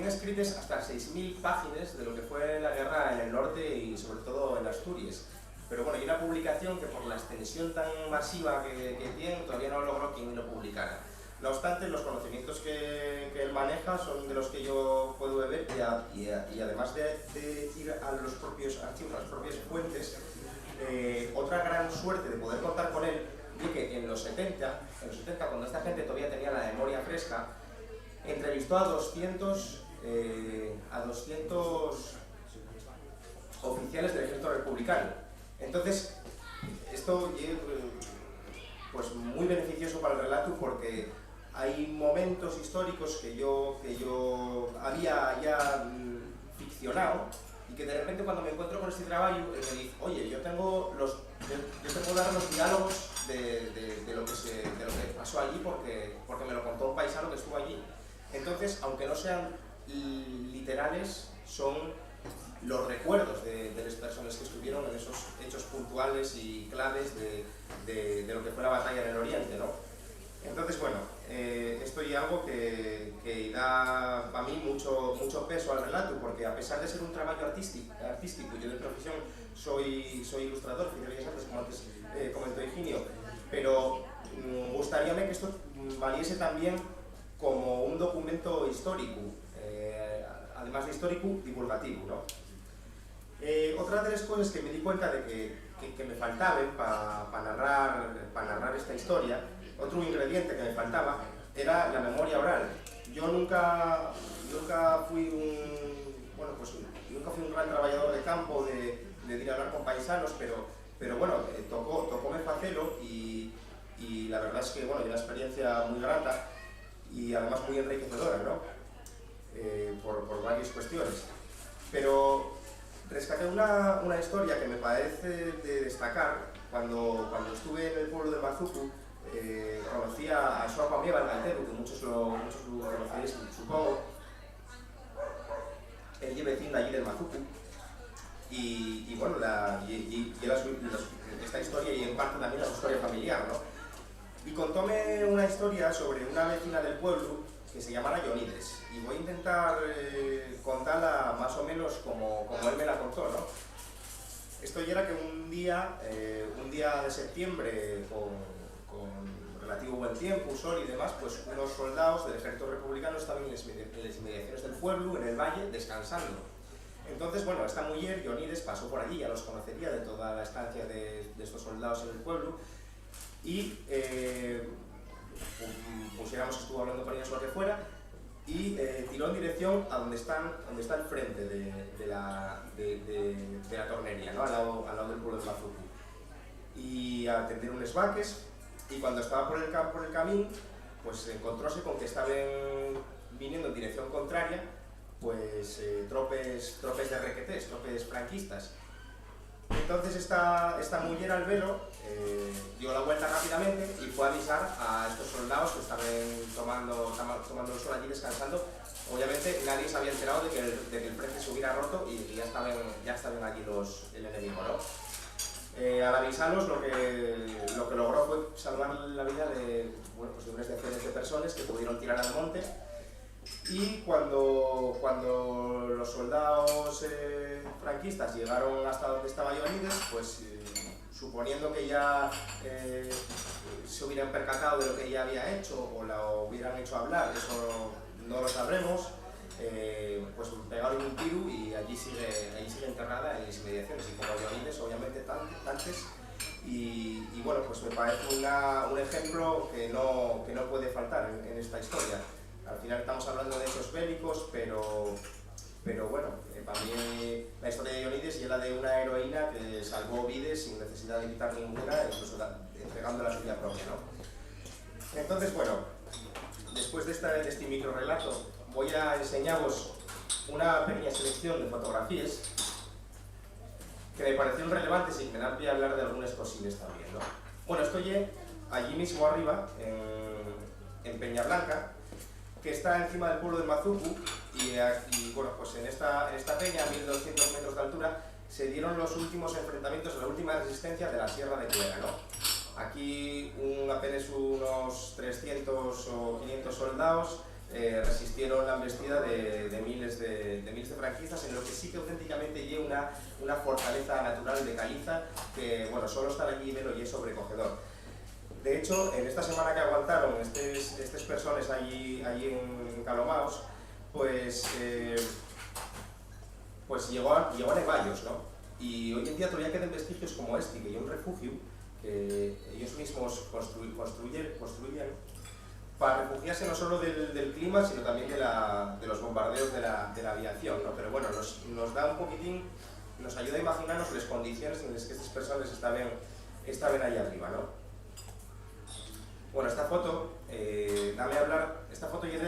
B: escritas hasta 6.000 páginas de lo que fue la guerra en el norte y sobre todo en Asturias. Pero bueno, hay una publicación que por la extensión tan masiva que tiene, todavía no logró quien lo publicara. No obstante, los conocimientos que él maneja son de los que yo puedo beber, y además de ir a los propios archivos, a las propias fuentes, otra gran suerte de poder contar con él, y que en los 70, cuando esta gente todavía tenía la memoria fresca, entrevistó a 200 oficiales del ejército republicano. Entonces, esto es pues muy beneficioso para el relato, porque hay momentos históricos que yo había ya ficcionado, y que de repente cuando me encuentro con este trabajo me dice, oye, yo te puedo dar los diálogos de lo que pasó allí, porque me lo contó un paisano que estuvo allí. Entonces, aunque no sean literales, son los recuerdos de las personas que estuvieron en esos hechos puntuales y claves de lo que fue la batalla en el Oriente, ¿no? Entonces, bueno, esto es algo que da para mí mucho peso al relato, porque a pesar de ser un trabajo artístico, yo de profesión soy ilustrador, como antes comentó Higinio, pero gustaríame que esto valiese también como un documento histórico, además de histórico, divulgativo, ¿no? Otra de las cosas que me di cuenta de que me faltaban para narrar esta historia, otro ingrediente que me faltaba, era la memoria oral. Yo nunca fui un gran trabajador de campo, de ir a hablar con paisanos, pero bueno, tocóme facelo, y la verdad es que, bueno, una experiencia muy grata y además muy enriquecedora, ¿no? Por varias cuestiones. Pero rescaté una historia que me parece de destacar. Cuando estuve en el pueblo de Mazucu, conocí a Joao Pamieva, el gaitero, que muchos lo conoceréis, supongo. Él es vecino allí del Mazucu, y bueno, esta historia, y en parte también la historia familiar, ¿no? Y contóme una historia sobre una vecina del pueblo que se llamara Yonides, y voy a intentar contarla más o menos como él me la contó, ¿no? Esto ya era que un día de septiembre, con relativo buen tiempo, sol y demás, pues unos soldados del ejército republicano estaban en las inmediaciones del pueblo, en el valle, descansando. Entonces, bueno, esta mujer, Yonides, pasó por allí, ya los conocería de toda la estancia de estos soldados en el pueblo, y pusiéramos que estuvo hablando con ellos lo que fuera, y tiró en dirección a donde está el frente de la tornería, ¿no? al lado del pueblo de Mazuku. Y a tender unos vaques, y cuando estaba por el camino, pues encontróse con que estaban viniendo en dirección contraria pues tropes de requetés, tropes franquistas. Entonces esta mujer al velo dio la vuelta rápidamente y fue a avisar a estos soldados que estaban tomando el sol allí descansando. Obviamente nadie se había enterado de que el frente se hubiera roto y ya estaban allí el enemigo, ¿no? Al avisarlos lo que logró fue salvar la vida de unas decenas de personas que pudieron tirar al monte. Y cuando los soldados franquistas llegaron hasta donde estaba Ioannides, pues suponiendo que ya se hubieran percatado de lo que ella había hecho o la hubieran hecho hablar, eso no lo sabremos, pues pegaron un tiro y allí sigue enterrada en las inmediaciones, y como Ioannides obviamente tantes, y bueno, pues me parece un ejemplo que no puede faltar en esta historia. Al final estamos hablando de hechos bélicos, pero bueno, para mí la historia de Ioannides y la de una heroína que salvó vidas sin necesidad de quitar ninguna, incluso entregando la suya propia, ¿no? Entonces, bueno, después de este micro relato, voy a enseñaros una pequeña selección de fotografías que me parecieron relevantes y que me dan pie a hablar de algunas cosillas también, ¿no? Bueno, estoy allí mismo arriba, en Peñablanca, que está encima del pueblo de Mazuku, y bueno, pues en esta peña, a 1200 metros de altura, se dieron los últimos enfrentamientos, la última resistencia de la Sierra de Cuera, ¿no? Aquí apenas unos 300 o 500 soldados resistieron la embestida de miles de franquistas, en lo que sí que auténticamente lleva una fortaleza natural de caliza que, bueno, solo estar allí y verlo y es sobrecogedor. De hecho, en esta semana que aguantaron estas personas allí en Calomaos, pues llegó a Nevallos, ¿no? Y hoy en día todavía quedan vestigios como este, que hay un refugio que ellos mismos construyen para refugiarse no solo del clima, sino también de los bombardeos de la aviación, ¿no? Pero bueno, nos da un poquitín, nos ayuda a imaginarnos las condiciones en las que estas personas estaban ahí arriba, ¿no? Bueno, esta foto, esta foto es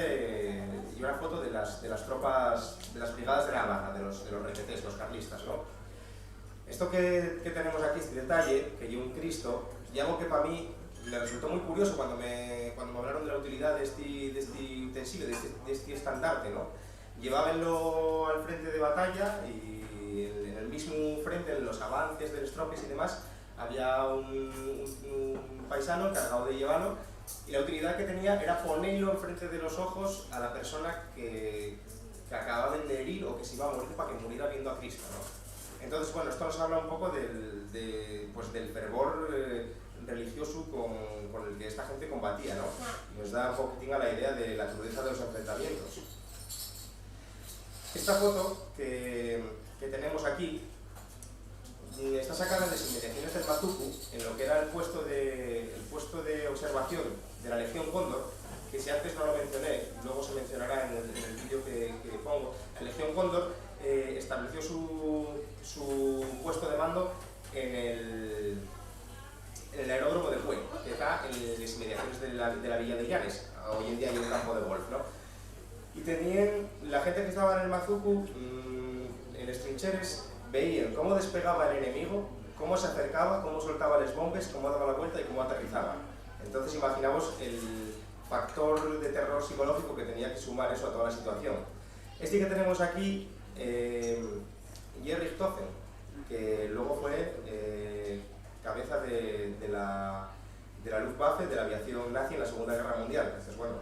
B: una foto de las tropas, de las brigadas de Navarra, de los requetés, los carlistas, ¿no? Esto que tenemos aquí, este detalle, que lleva un Cristo, y algo que para mí me resultó muy curioso cuando me hablaron de la utilidad de este utensilio, de este estandarte, ¿no? Llevábanlo al frente de batalla y en el mismo frente, en los avances de las tropas y demás, había un paisano encargado de llevarlo, y la utilidad que tenía era ponerlo enfrente de los ojos a la persona que acababan de herir o que se iba a morir para que muriera viendo a Cristo, ¿no? Entonces, bueno, esto nos habla un poco del fervor religioso con el que esta gente combatía, ¿no? Y nos da un poquitín a la idea de la crudeza de los enfrentamientos. Esta foto que tenemos aquí está sacada en las inmediaciones del Mazuku, en lo que era el puesto de observación de la Legión Cóndor, que si antes no lo mencioné, luego se mencionará en el vídeo que pongo. La Legión Cóndor estableció su puesto de mando en el aeródromo de Cue, que está en las inmediaciones de la villa de Llanes. Hoy en día hay un campo de golf, ¿no? Y tenían, la gente que estaba en el Mazuku, en los trincheres, veían cómo despegaba el enemigo, cómo se acercaba, cómo soltaba las bombas, cómo daba la vuelta y cómo aterrizaba. Entonces imaginamos el factor de terror psicológico que tenía que sumar eso a toda la situación. Este que tenemos aquí, Jerry Stoffen, que luego fue cabeza de la Luftwaffe, de la aviación nazi en la Segunda Guerra Mundial. Entonces, bueno,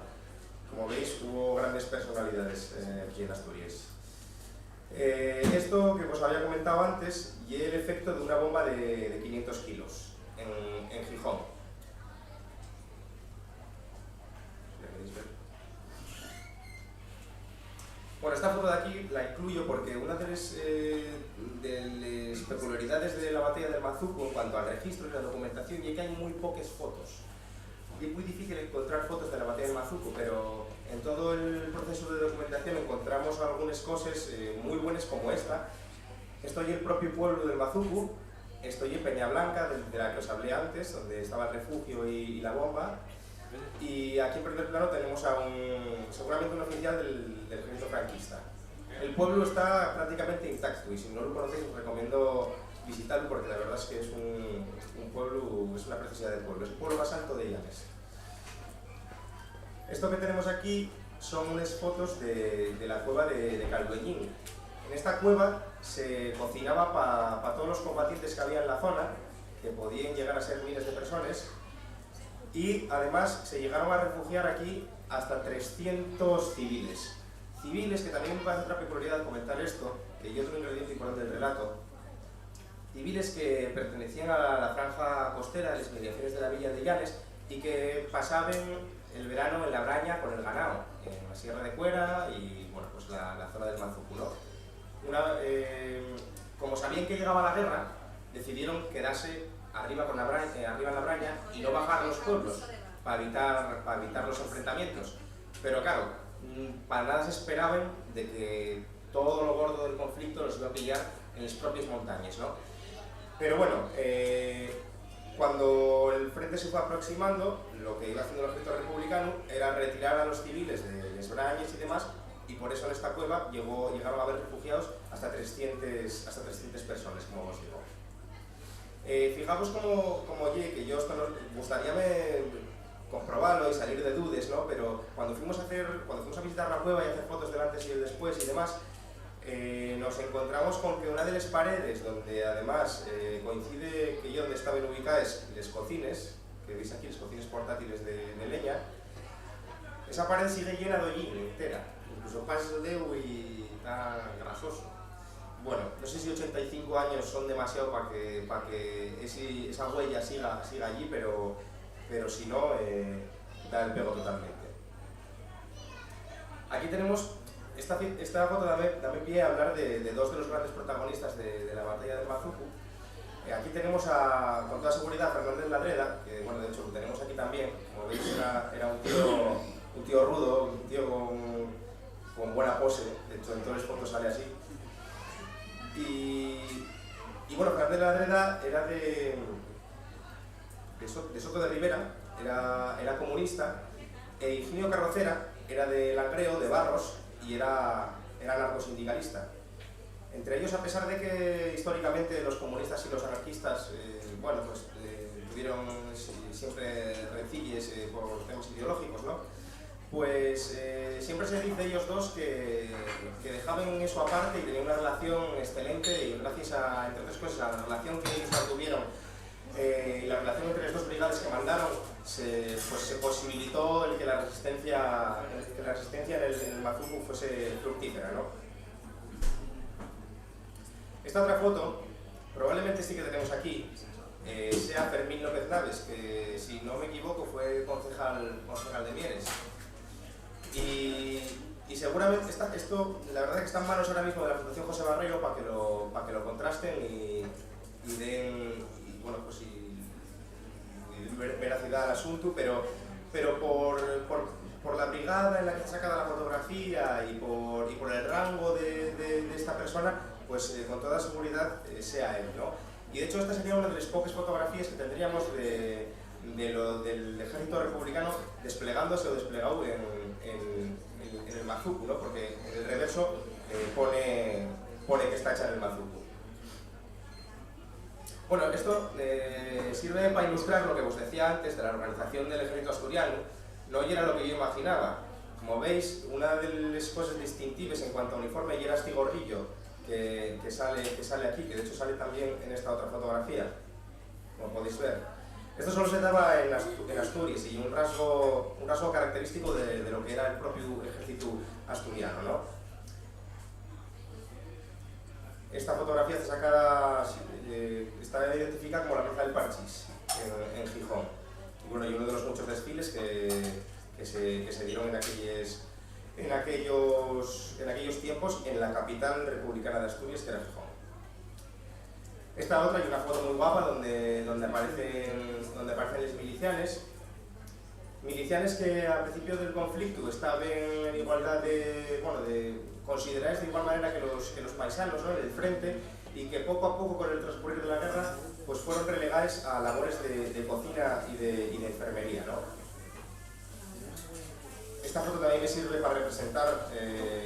B: como veis, hubo grandes personalidades aquí en Asturias. Esto que os había comentado antes y el efecto de una bomba de 500 kilos en Gijón. Bueno, esta foto de aquí la incluyo porque una de las peculiaridades de la batalla del Mazuku en cuanto al registro y la documentación es que hay muy pocas fotos. Y es muy difícil encontrar fotos de la batalla del Mazuku, pero en todo el proceso de documentación encontramos algunas cosas muy buenas como esta. Esto es el propio pueblo del Mazucu, esto es Peña Blanca, de la que os hablé antes, donde estaba el refugio y la bomba. Y aquí en primer plano tenemos a seguramente un oficial del ejército franquista. El pueblo está prácticamente intacto y si no lo conocéis os recomiendo visitarlo porque la verdad es que es un pueblo, es una preciosidad del pueblo, es el pueblo más alto de Llanes. Esto que tenemos aquí son unas fotos de la cueva de Caldueñín. En esta cueva se cocinaba para todos los combatientes que había en la zona, que podían llegar a ser miles de personas, y además se llegaron a refugiar aquí hasta 300 civiles. Civiles, que también me parece otra peculiaridad comentar esto, que yo otro ingrediente importante del relato, civiles que pertenecían a la franja costera de las inmediaciones de la villa de Llanes y que pasaban el verano en la Braña con el ganado, en la Sierra de Cuera y bueno, pues la zona del Mazucu, ¿no? Como sabían que llegaba la guerra, decidieron quedarse arriba en la Braña y no bajar a los pueblos para evitar los enfrentamientos. Pero claro, para nada se esperaban de que todo lo gordo del conflicto los iba a pillar en las propias montañas, ¿no? Pero bueno, cuando el frente se fue aproximando, lo que iba haciendo el ejército republicano era retirar a los civiles de las brañas y demás, y por eso en esta cueva llegaron a haber refugiados hasta 300 personas, como os digo. Fijaos como oye, que yo esto nos gustaría comprobarlo y salir de dudas, ¿no? Pero cuando fuimos a visitar la cueva y hacer fotos del antes y el después y demás, nos encontramos con que una de las paredes, donde además coincide que yo donde estaban ubicadas las cocines, que veis aquí, las cocines portátiles de leña, esa pared sigue llena de hollín entera, incluso pasa el dedo y está grasoso. Bueno, no sé si 85 años son demasiado para que esa huella siga allí, pero si no, da el pego totalmente. Aquí tenemos, esta foto da pie a hablar de dos de los grandes protagonistas de la batalla del Mazucu. Aquí tenemos con toda seguridad a Fernández Ladreda, que bueno, de hecho lo tenemos aquí también, como veis era un tío rudo, un tío con buena pose, de hecho en todas las fotos sale así. Y bueno, Fernández Ladreda era de Soto de Ribera, era comunista, e Higinio Carrocera era de Langreo, de Barros, y era anarcosindicalista. Entre ellos, a pesar de que históricamente los comunistas y los anarquistas bueno, pues, tuvieron siempre rencillas por temas ideológicos, ¿no? Pues siempre se dice de ellos dos que dejaban eso aparte y tenían una relación excelente, y gracias a, entre otras cosas, a la relación que ellos mantuvieron y la relación entre las dos brigadas que mandaron, se posibilitó el que la resistencia en el Mazucu fuese fructífera, ¿no? Esta otra foto, probablemente sí que tenemos aquí, sea Fermín López Naves, que si no me equivoco fue concejal de Mieres. Y seguramente esto, la verdad es que está en manos ahora mismo de la Fundación José Barreiro para que lo contrasten y den veracidad al asunto, pero por la brigada en la que se saca la fotografía y por el rango de esta persona, pues con toda seguridad sea él, ¿no? Y de hecho esta sería una de las pocas fotografías que tendríamos del ejército republicano desplegándose o desplegado en el Mazucu, ¿no? Porque en el reverso pone que está hecha en el Mazucu. Bueno, esto sirve para ilustrar lo que os decía antes de la organización del ejército asturiano. No era lo que yo imaginaba. Como veis, una de las cosas distintivas en cuanto a uniforme era este gorrillo que sale aquí, que de hecho sale también en esta otra fotografía, como podéis ver. Esto solo se daba en Asturias y un rasgo característico de lo que era el propio ejército asturiano, ¿no? Esta fotografía está identificada como la Plaza del Parchís, en Gijón. Y bueno, y uno de los muchos desfiles que se dieron en aquellos tiempos en la capital republicana de Asturias, que era Gijón. Esta otra hay una foto muy guapa donde aparecen los milicianes. milicianes que al principio del conflicto estaban en igualdad de considerados de igual manera que los paisanos, ¿no?, del frente, y que poco a poco con el transcurrir de la guerra pues fueron relegados a labores de cocina y de enfermería, ¿no? Esta foto también me sirve para representar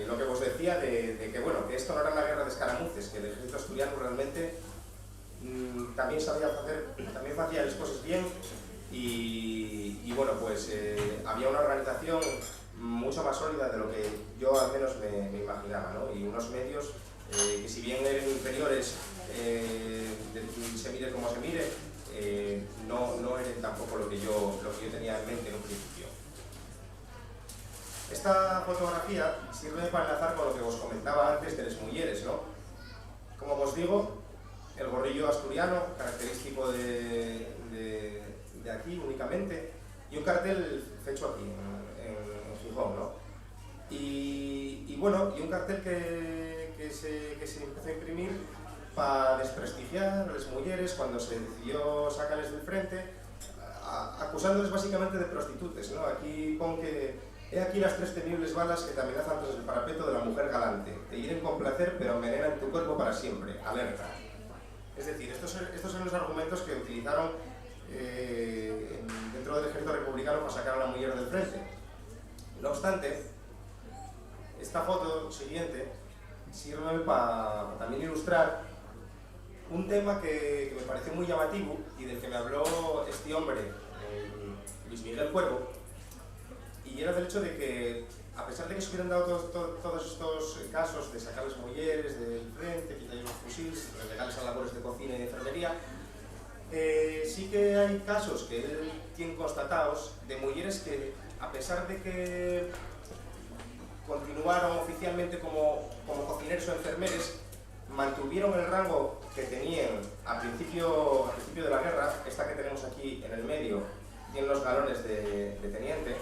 B: lo que os decía de que, bueno, que esto no era una guerra de escaramuces, que el ejército asturiano realmente también sabía hacer, también hacía las cosas bien, y bueno, pues había una organización mucho más sólida de lo que yo al menos me imaginaba, ¿no? Y unos medios que, si bien eran inferiores, se mire como se mire, no eran tampoco lo que yo tenía en mente en un principio. Esta fotografía sirve para enlazar con lo que os comentaba antes de las mujeres, ¿no? Como os digo, el gorrillo asturiano, característico de aquí únicamente, y un cartel hecho aquí, en Gijón, ¿no? Y bueno, y un cartel que se empezó a imprimir para desprestigiar a las mujeres cuando se decidió sacarles del frente, acusándoles básicamente de prostitutes, ¿no? Aquí pon que he aquí las 3 temibles balas que te amenazan tras el parapeto de la mujer galante. Te hieren con placer, pero envenenan tu cuerpo para siempre. Alerta. Es decir, estos son los argumentos que utilizaron dentro del ejército republicano para sacar a la mujer del frente. No obstante, esta foto siguiente sirve para también ilustrar un tema que me pareció muy llamativo y del que me habló este hombre, Luis Miguel Cuervo, y era del hecho de que, a pesar de que se hubieran dado todos estos casos de sacar las mujeres del frente, quitarles los fusiles, relegarles a labores de cocina y de enfermería, sí que hay casos que él tiene constatados de mujeres que, a pesar de que continuaron oficialmente como cocineros o enfermeros, mantuvieron el rango que tenían al principio de la guerra. Esta que tenemos aquí en el medio tiene los galones de teniente.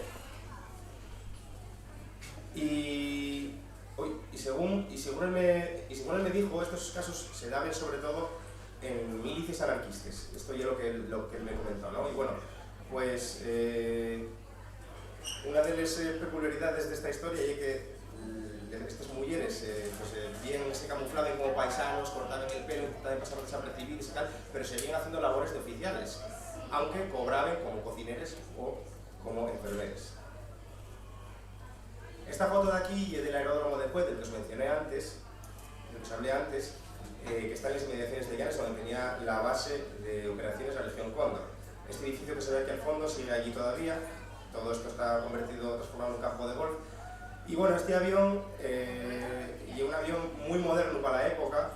B: Y según él me dijo, estos casos se daban sobre todo en milicias anarquistas. Esto ya lo que él me comentó, ¿no? Y bueno, pues una de las peculiaridades de esta historia es que estas mujeres bien se camuflaban como paisanos, cortaban el pelo, intentaban pasar desapercibidos y tal, pero seguían haciendo labores de oficiales, aunque cobraban como cocineros o como enfermeros. Esta foto de aquí es del aeródromo de Cuet, del que os mencioné antes, del que os hablé antes, que está en las inmediaciones de Llanes, donde tenía la base de operaciones de la Legión Cóndor. Este edificio que se ve aquí al fondo sigue allí todavía. Todo esto está transformado en un campo de golf. Y bueno, este avión, y un avión muy moderno para la época,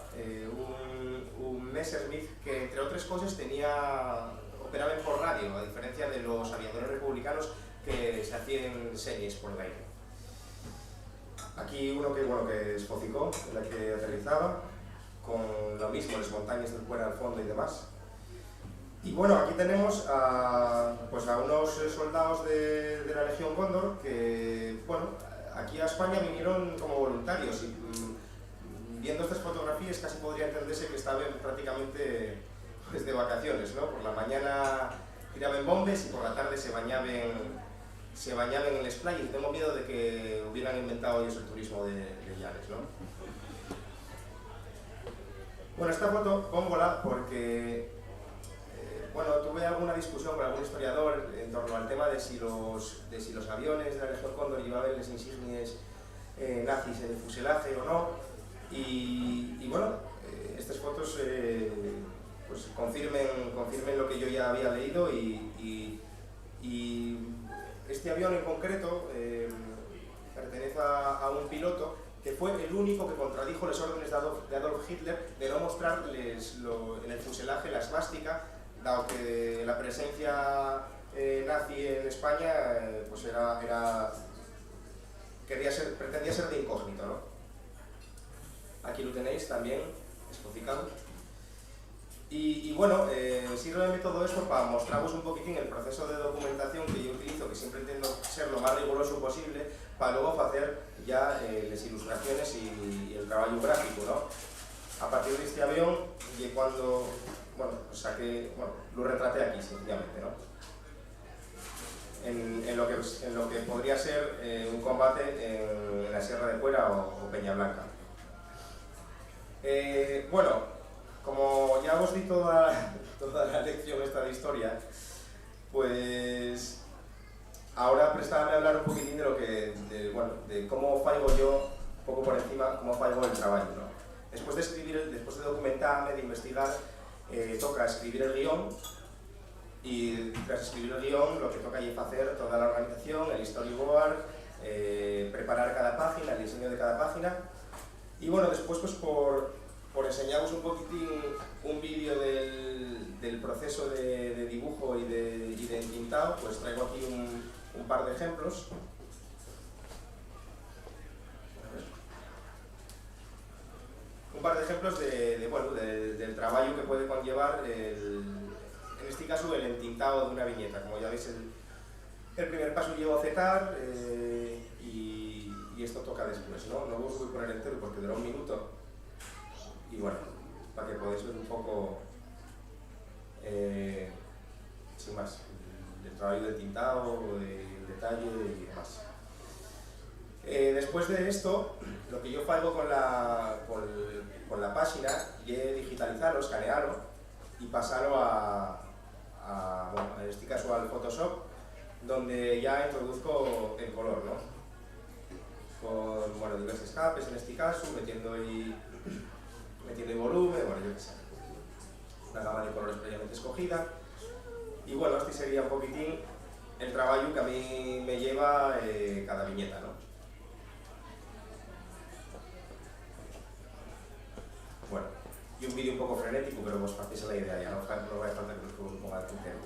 B: un Messerschmitt, que entre otras cosas operaba por radio, a diferencia de los aviadores republicanos que se hacían series por el aire. Aquí uno que esfocicó, en la que aterrizaba, con lo mismo, las montañas del Cuera al fondo y demás. Y bueno, aquí tenemos a unos soldados de la Legión Cóndor que, bueno, aquí a España vinieron como voluntarios, y viendo estas fotografías casi podría entenderse que estaban prácticamente pues, de vacaciones, ¿no? Por la mañana tiraban bombes y por la tarde se bañaban en el splay, y tengo miedo de que hubieran inventado ellos el turismo de Llanes, ¿no? Bueno, esta foto póngola porque tuve alguna discusión con algún historiador en torno al tema de si los aviones de la Legión Cóndor llevaban las insignias nazis en el fuselaje o no, y bueno, estas fotos pues confirmen lo que yo ya había leído, y este avión en concreto pertenece a un piloto que fue el único que contradijo las órdenes de Adolf Hitler de no mostrar en el fuselaje la esvástica, dado que la presencia nazi en España pues pretendía ser de incógnito, ¿no? Aquí lo tenéis también, esfocicado. Y bueno, sirve todo esto para mostraros un poquitín el proceso de documentación que yo utilizo, que siempre intento ser lo más riguroso posible, para luego hacer ya las ilustraciones y el trabajo gráfico, ¿no? A partir de este avión, y cuando lo retraté aquí, sencillamente, ¿no? en lo que podría ser un combate en la Sierra de Cuera o Peñablanca. Bueno, como ya os di toda la lección esta de historia, pues ahora prestadme a hablar un poquitín de cómo faigo yo, un poco por encima, cómo faigo el trabajo, ¿no? Después de documentarme, de investigar, toca escribir el guión, y tras escribir el guión lo que toca es hacer toda la organización, el storyboard, preparar cada página, el diseño de cada página. Y bueno, después pues por enseñaros un poquitín un vídeo del proceso de dibujo y de entintado, pues traigo aquí un par de ejemplos. Un par de ejemplos del trabajo que puede conllevar, en este caso, el entintado de una viñeta. Como ya veis, el primer paso llevo a cetar y esto toca después, ¿no? No os voy a poner entero porque dura un minuto. Y bueno, para que podáis ver un poco, sin más, el trabajo de tintado, el detalle y demás. Después de esto, lo que yo hago con la página es digitalizarlo, escanearlo y pasarlo en este caso al Photoshop, donde ya introduzco el color, ¿no? Con diversos capes en este caso, metiendo ahí volumen, yo qué sé, una gama de colores previamente escogida. Y bueno, este sería un poquitín el trabajo que a mí me lleva cada viñeta, ¿no? Bueno, y un vídeo un poco frenético, pero vos partís la idea, ya no va a falta que os ponga el puntero.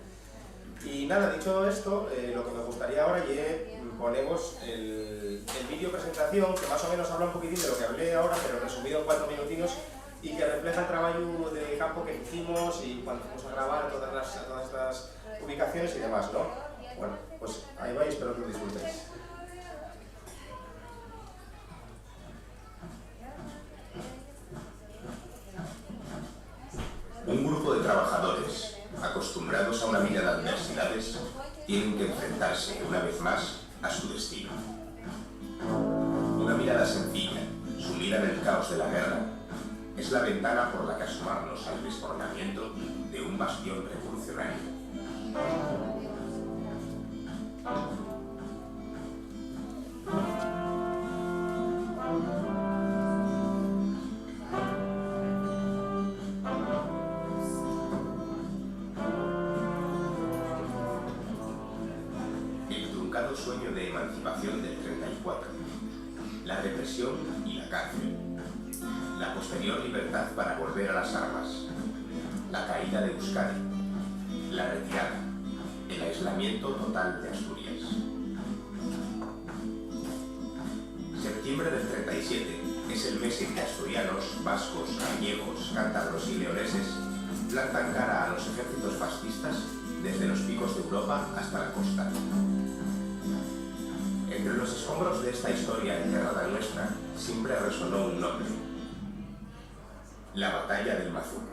B: Y nada, dicho esto, lo que me gustaría ahora es ponemos el vídeo presentación, que más o menos habla un poquitín de lo que hablé ahora, pero resumido en 4 minutinos, y que refleja el trabajo de campo que hicimos y cuando fuimos a grabar todas estas ubicaciones y demás, ¿no? Bueno, pues ahí vais, espero que lo disfrutéis.
C: Un grupo de trabajadores, acostumbrados a una vida de adversidades, tienen que enfrentarse una vez más a su destino. Una mirada sencilla, sumida en el caos de la guerra, es la ventana por la que asomarnos al desbordamiento de un bastión revolucionario. Sueño de emancipación del 34, la represión y la cárcel, la posterior libertad para volver a las armas, la caída de Euskadi, la retirada, el aislamiento total de Asturias. Septiembre del 37 es el mes en que asturianos, vascos, gallegos, cántabros y leoneses plantan cara a los ejércitos fascistas desde los picos de Europa hasta la costa. Entre los escombros de esta historia enterrada nuestra siempre resonó un nombre: la batalla del Mazún.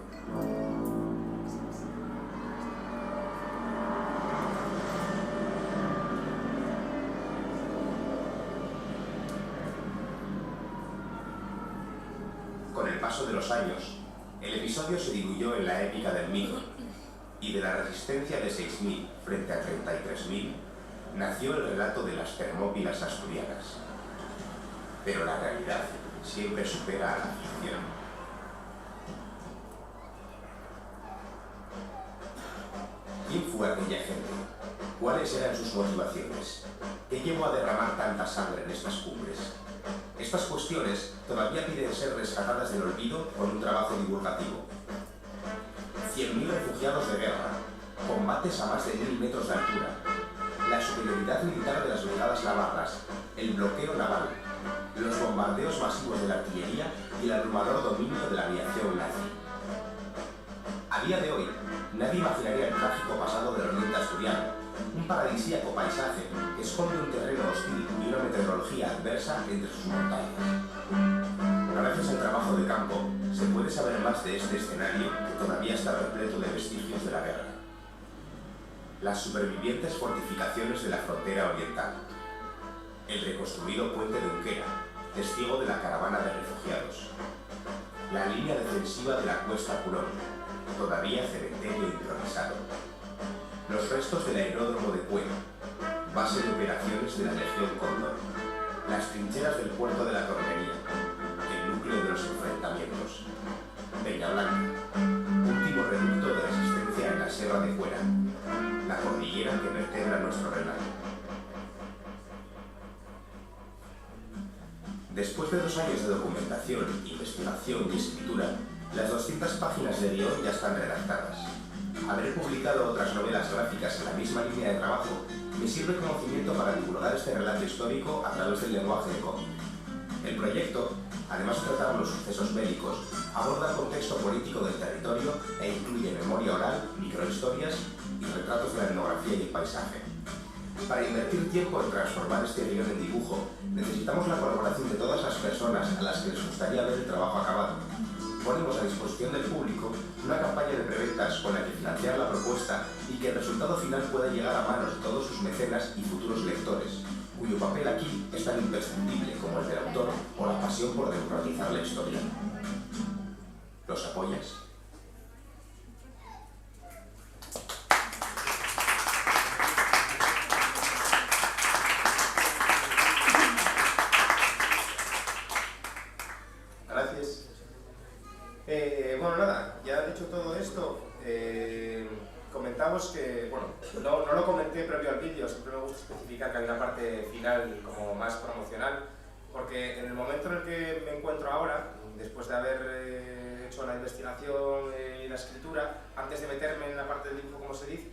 C: Con el paso de los años, el episodio se diluyó en la épica del mito, y de la resistencia de 6.000 frente a 33.000, nació el relato de las Termópilas asturianas. Pero la realidad siempre supera a la ficción. ¿Quién fue aquella gente? ¿Cuáles eran sus motivaciones? ¿Qué llevó a derramar tanta sangre en estas cumbres? Estas cuestiones todavía piden ser rescatadas del olvido con un trabajo divulgativo. 100.000 refugiados de guerra, combates a más de 1.000 metros de altura, la superioridad militar de las brigadas navarras, el bloqueo naval, los bombardeos masivos de la artillería y el abrumador dominio de la aviación nazi. A día de hoy, nadie imaginaría el trágico pasado del oriente asturiano, un paradisíaco paisaje que esconde un terreno hostil y una meteorología adversa entre sus montañas. Gracias al trabajo de campo, se puede saber más de este escenario que todavía está repleto de vestigios de la guerra. las supervivientes fortificaciones de la frontera oriental, el reconstruido puente de Unquera, testigo de la caravana de refugiados, la línea defensiva de la Cuesta Purón, todavía cementerio improvisado, los restos del aeródromo de Cuero, base de operaciones de la Legión Cóndor, las trincheras del puerto de la Tornería, el núcleo de los enfrentamientos, Peñablanca, último reducto de resistencia en la Sierra de Cuera, la cordillera que vertebra nuestro relato. Después de 2 años de documentación, investigación y escritura, las 200 páginas de guión ya están redactadas. Haber publicado otras novelas gráficas en la misma línea de trabajo me sirve como cimiento para divulgar este relato histórico a través del lenguaje de cómic. El proyecto, además de tratar los sucesos bélicos, aborda el contexto político del territorio e incluye memoria oral, microhistorias y retratos de la etnografía y el paisaje. Para invertir tiempo en transformar este guión en dibujo, necesitamos la colaboración de todas las personas a las que les gustaría ver el trabajo acabado. Ponemos a disposición del público una campaña de preventas con la que financiar la propuesta y que el resultado final pueda llegar a manos de todos sus mecenas y futuros lectores, cuyo papel aquí es tan imprescindible como el del autor o la pasión por democratizar la historia. ¿Los apoyas?
B: Gracias. Bueno, nada, ya dicho todo esto, comentamos que, bueno, no lo comenté previo al vídeo, siempre me gusta especificar que hay una parte final como más promocional, porque en el momento en el que me encuentro ahora, después de haber hecho la investigación y la escritura, antes de meterme en la parte del dibujo, como se dice,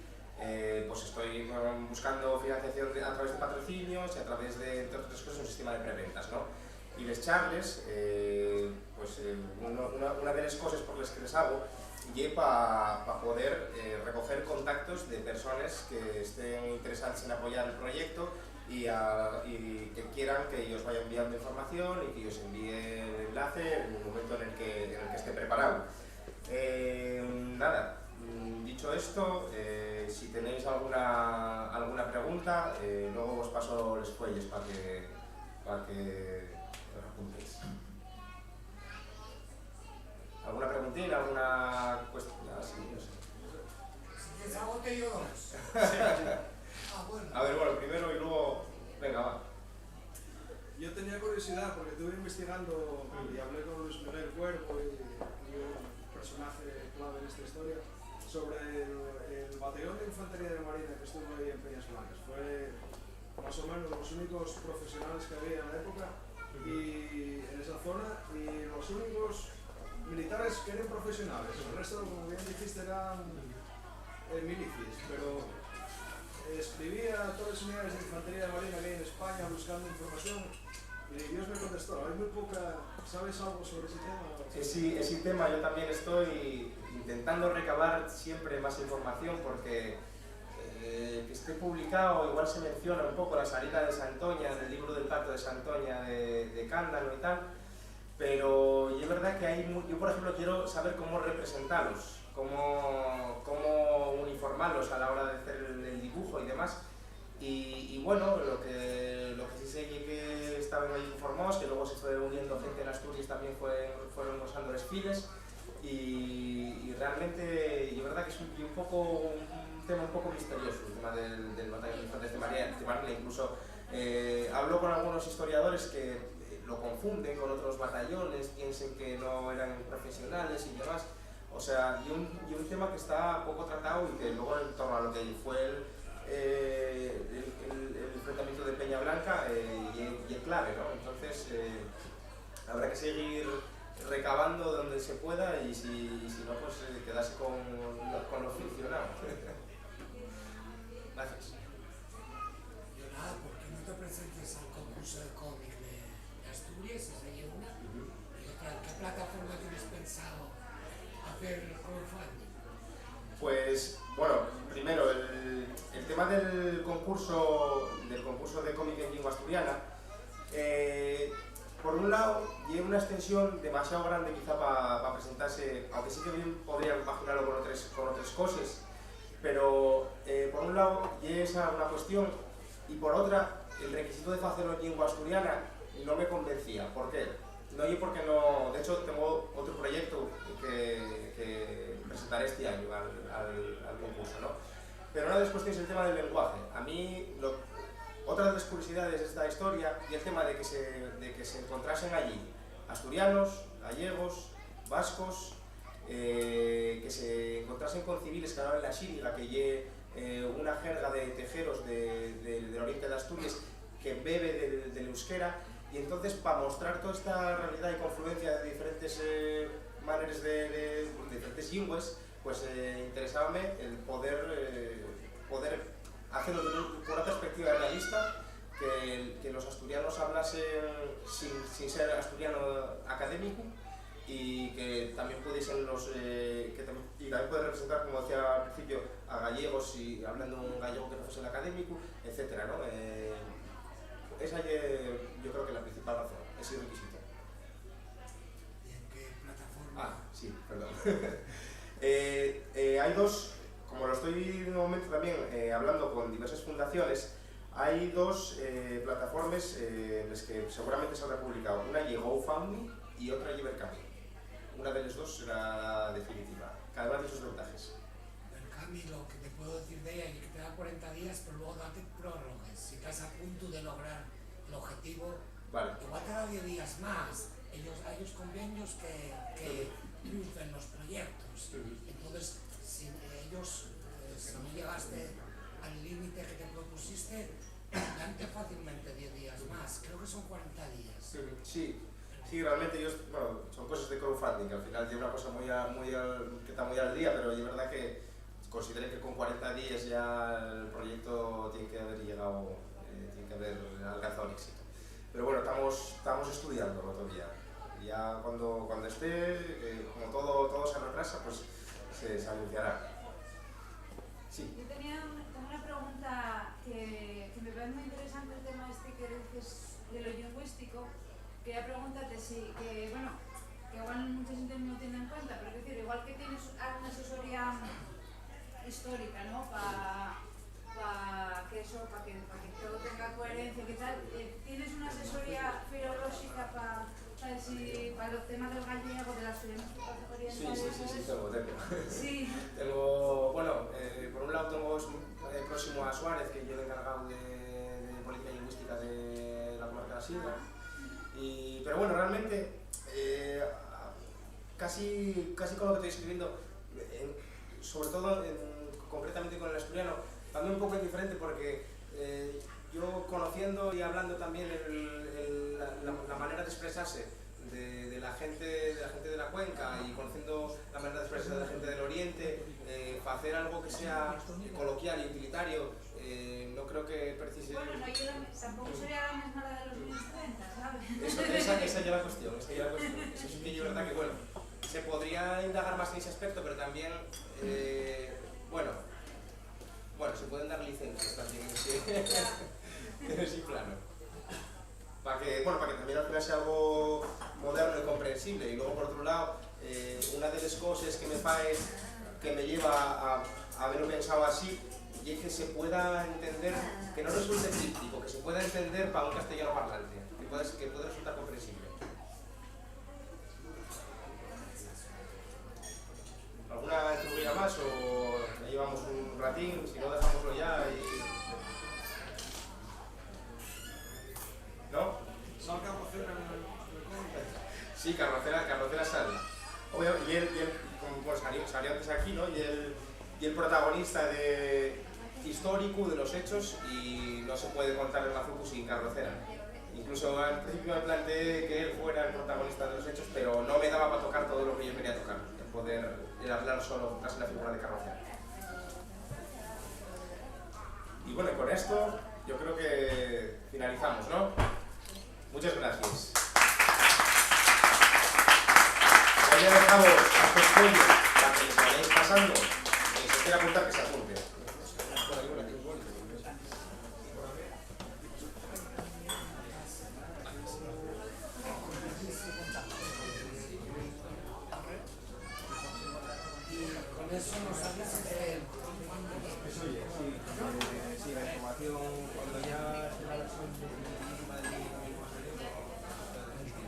B: pues estoy buscando financiación a través de patrocinios y a través de, entre otras cosas, un sistema de preventas, ¿no? Y les charles, pues una de las cosas por las que les hago y para poder recoger contactos de personas que estén interesadas en apoyar el proyecto y que quieran que yo os vaya enviando información y que yo os envíe el enlace en el momento en el que esté preparado. Nada, dicho esto, si tenéis alguna pregunta, luego os paso los fuelles para que os apuntéis. ¿Alguna preguntita? ¿Alguna cuestión? Sí, no sé.
D: Si te hago te yo dos. Bueno.
B: A ver, bueno, primero y luego... Venga, va.
E: Yo tenía curiosidad porque estuve investigando y hablé con Luis Miguel Cuervo y un personaje clave en esta historia sobre el batallón de infantería de marina que estuvo ahí en Peñas Blancas. Fue más o menos los únicos profesionales que había en la época y en esa zona y los únicos militares que eran profesionales. El resto, como bien dijiste, eran milicias, pero escribía a todas las unidades de infantería de marina que hay en España buscando información y Dios me contestó. Hay muy poca... ¿Sabes algo sobre ese tema?
B: Sí, ese tema yo también estoy intentando recabar siempre más información porque que esté publicado, igual se menciona un poco la salida de Santoña, del libro del pacto de Santoña de Cándalo y tal, pero es verdad que yo por ejemplo quiero saber cómo representarlos, cómo uniformarlos a la hora de hacer el dibujo y demás. Y bueno, lo que sí sé es que estaban ahí informados, que luego se fue uniendo gente en Asturias, también fueron usando desfiles y realmente es verdad que es un tema un poco misterioso el tema del batallón de infantes de Marina. Incluso hablo con algunos historiadores que lo confunden con otros batallones, piensen que no eran profesionales y demás. O sea, y un tema que está poco tratado y que luego en torno a lo que fue el enfrentamiento de Peñablanca y es clave, ¿no? Entonces habrá que seguir recabando donde se pueda y si no, pues quedarse con lo ficcionado. Gracias.
D: Yo nada, ¿por qué no te presentes al concurso de cómic de Asturias? Esa es una. Y otra, ¿en qué plataforma tienes pensado hacer crowdfunding?
B: Pues, bueno, primero, el tema del concurso de cómic en lengua asturiana, por un lado, lleva una extensión demasiado grande quizá para presentarse, aunque sí que bien podría imaginarlo con otras cosas, pero por un lado y esa una cuestión y por otra el requisito de hacerlo en lengua asturiana no me convencía. ¿Por qué? No, y porque no, de hecho tengo otro proyecto que presentaré este año al concurso, ¿no? Pero una de las cuestiones es el tema del lenguaje. A mí, otra de las curiosidades de esta historia y el tema de que se encontrasen allí asturianos, gallegos, vascos, que se encontrasen con civiles que hablaban la xíriga, que lle una jerga de tejeros del oriente de Asturias que bebe del euskera, y entonces para mostrar toda esta realidad y confluencia de diferentes maneras de diferentes lingües, pues interesábame el poder hacerlo con una perspectiva realista, que los asturianos hablasen sin ser asturiano académico, y que también pudiesen y también puede representar, como decía al principio, a gallegos y hablando un gallego que no fuese el académico, etcétera, ¿no? Esa yo creo que es la principal razón, ese requisito.
D: ¿Y en qué plataforma?
B: Ah, sí, perdón. Hay dos, como lo estoy de momento también hablando con diversas fundaciones, hay dos plataformas en las que seguramente se habrá publicado. Una es GoFundMe y otra es Berkami. Una de las dos será definitiva, cada una de sus ventajas.
D: Berkami, lo que te puedo decir de ella es que te da 40 días, pero luego date prórrogas. Si estás a punto de lograr el objetivo,
B: vale,
D: igual te da 10 días más. Hay convenios que lucen los proyectos. Entonces, si no llegaste al límite que te propusiste, date fácilmente 10 días más. Creo que son 40 días.
B: Sí, realmente son cosas de crowdfunding, que al final es una cosa que está muy al día, pero es verdad que consideré que con 40 días ya el proyecto tiene que haber llegado, tiene que haber alcanzado el éxito. Pero bueno, estamos estudiándolo todavía. Ya cuando esté, como todo se retrasa, pues se anunciará. Sí.
F: Yo tenía una pregunta que me parece muy interesante, el tema que dices de lo lingüístico. Quería preguntarte que igual mucha gente no tiene en cuenta, pero es decir, igual que tienes alguna asesoría histórica, ¿no? Para que todo tenga coherencia y tal, ¿tienes una asesoría filológica para los temas del gallego, de las filológicas orientales?
B: Sí, tengo.
F: Sí.
B: Tengo, por un lado tengo próximo a Suárez, que yo he encargado de política lingüística de la comarca de la Sidra. Pero bueno, realmente, casi con lo que estoy escribiendo, sobre todo concretamente con el asturiano, también un poco diferente porque yo conociendo y hablando también la manera de expresarse de la gente de la cuenca y conociendo la manera de expresarse de la gente del oriente, para hacer algo que sea coloquial y utilitario, no creo que precise...
F: Bueno, tampoco sería la misma la de los 1030, ¿sabes?
B: Esa ya la cuestión, Eso sí que es verdad que, se podría indagar más en ese aspecto, pero también, se pueden dar licencias también en ese plano. Para que también al final sea algo moderno y comprensible. Y luego, por otro lado, una de las cosas que me lleva a haberlo pensado así, y es que se pueda entender, que no resulte críptico, que se pueda entender para un castellano parlante, que pueda resultar comprensible. ¿Alguna entrevista más o ya llevamos un ratín? Si no, dejámoslo ya y... ¿No?
E: ¿Sal Carrocera en el cómic?
B: Sí, Carrocera sale. Y él como salió antes aquí, ¿no? Y el protagonista histórico de los hechos, y no se puede contar el Mazuco sin Carrocera. Incluso al principio me planteé que él fuera el protagonista de los hechos, pero no me daba para tocar todo lo que yo quería tocar, poder hablar solo tras la figura de Carrocera. Y bueno, con esto yo creo que finalizamos, ¿no? Muchas gracias. Voy a dejaros a estos para que les vayáis pasando, y si quiere apuntar que se apunte.
D: Y con eso nos avisas
E: Eso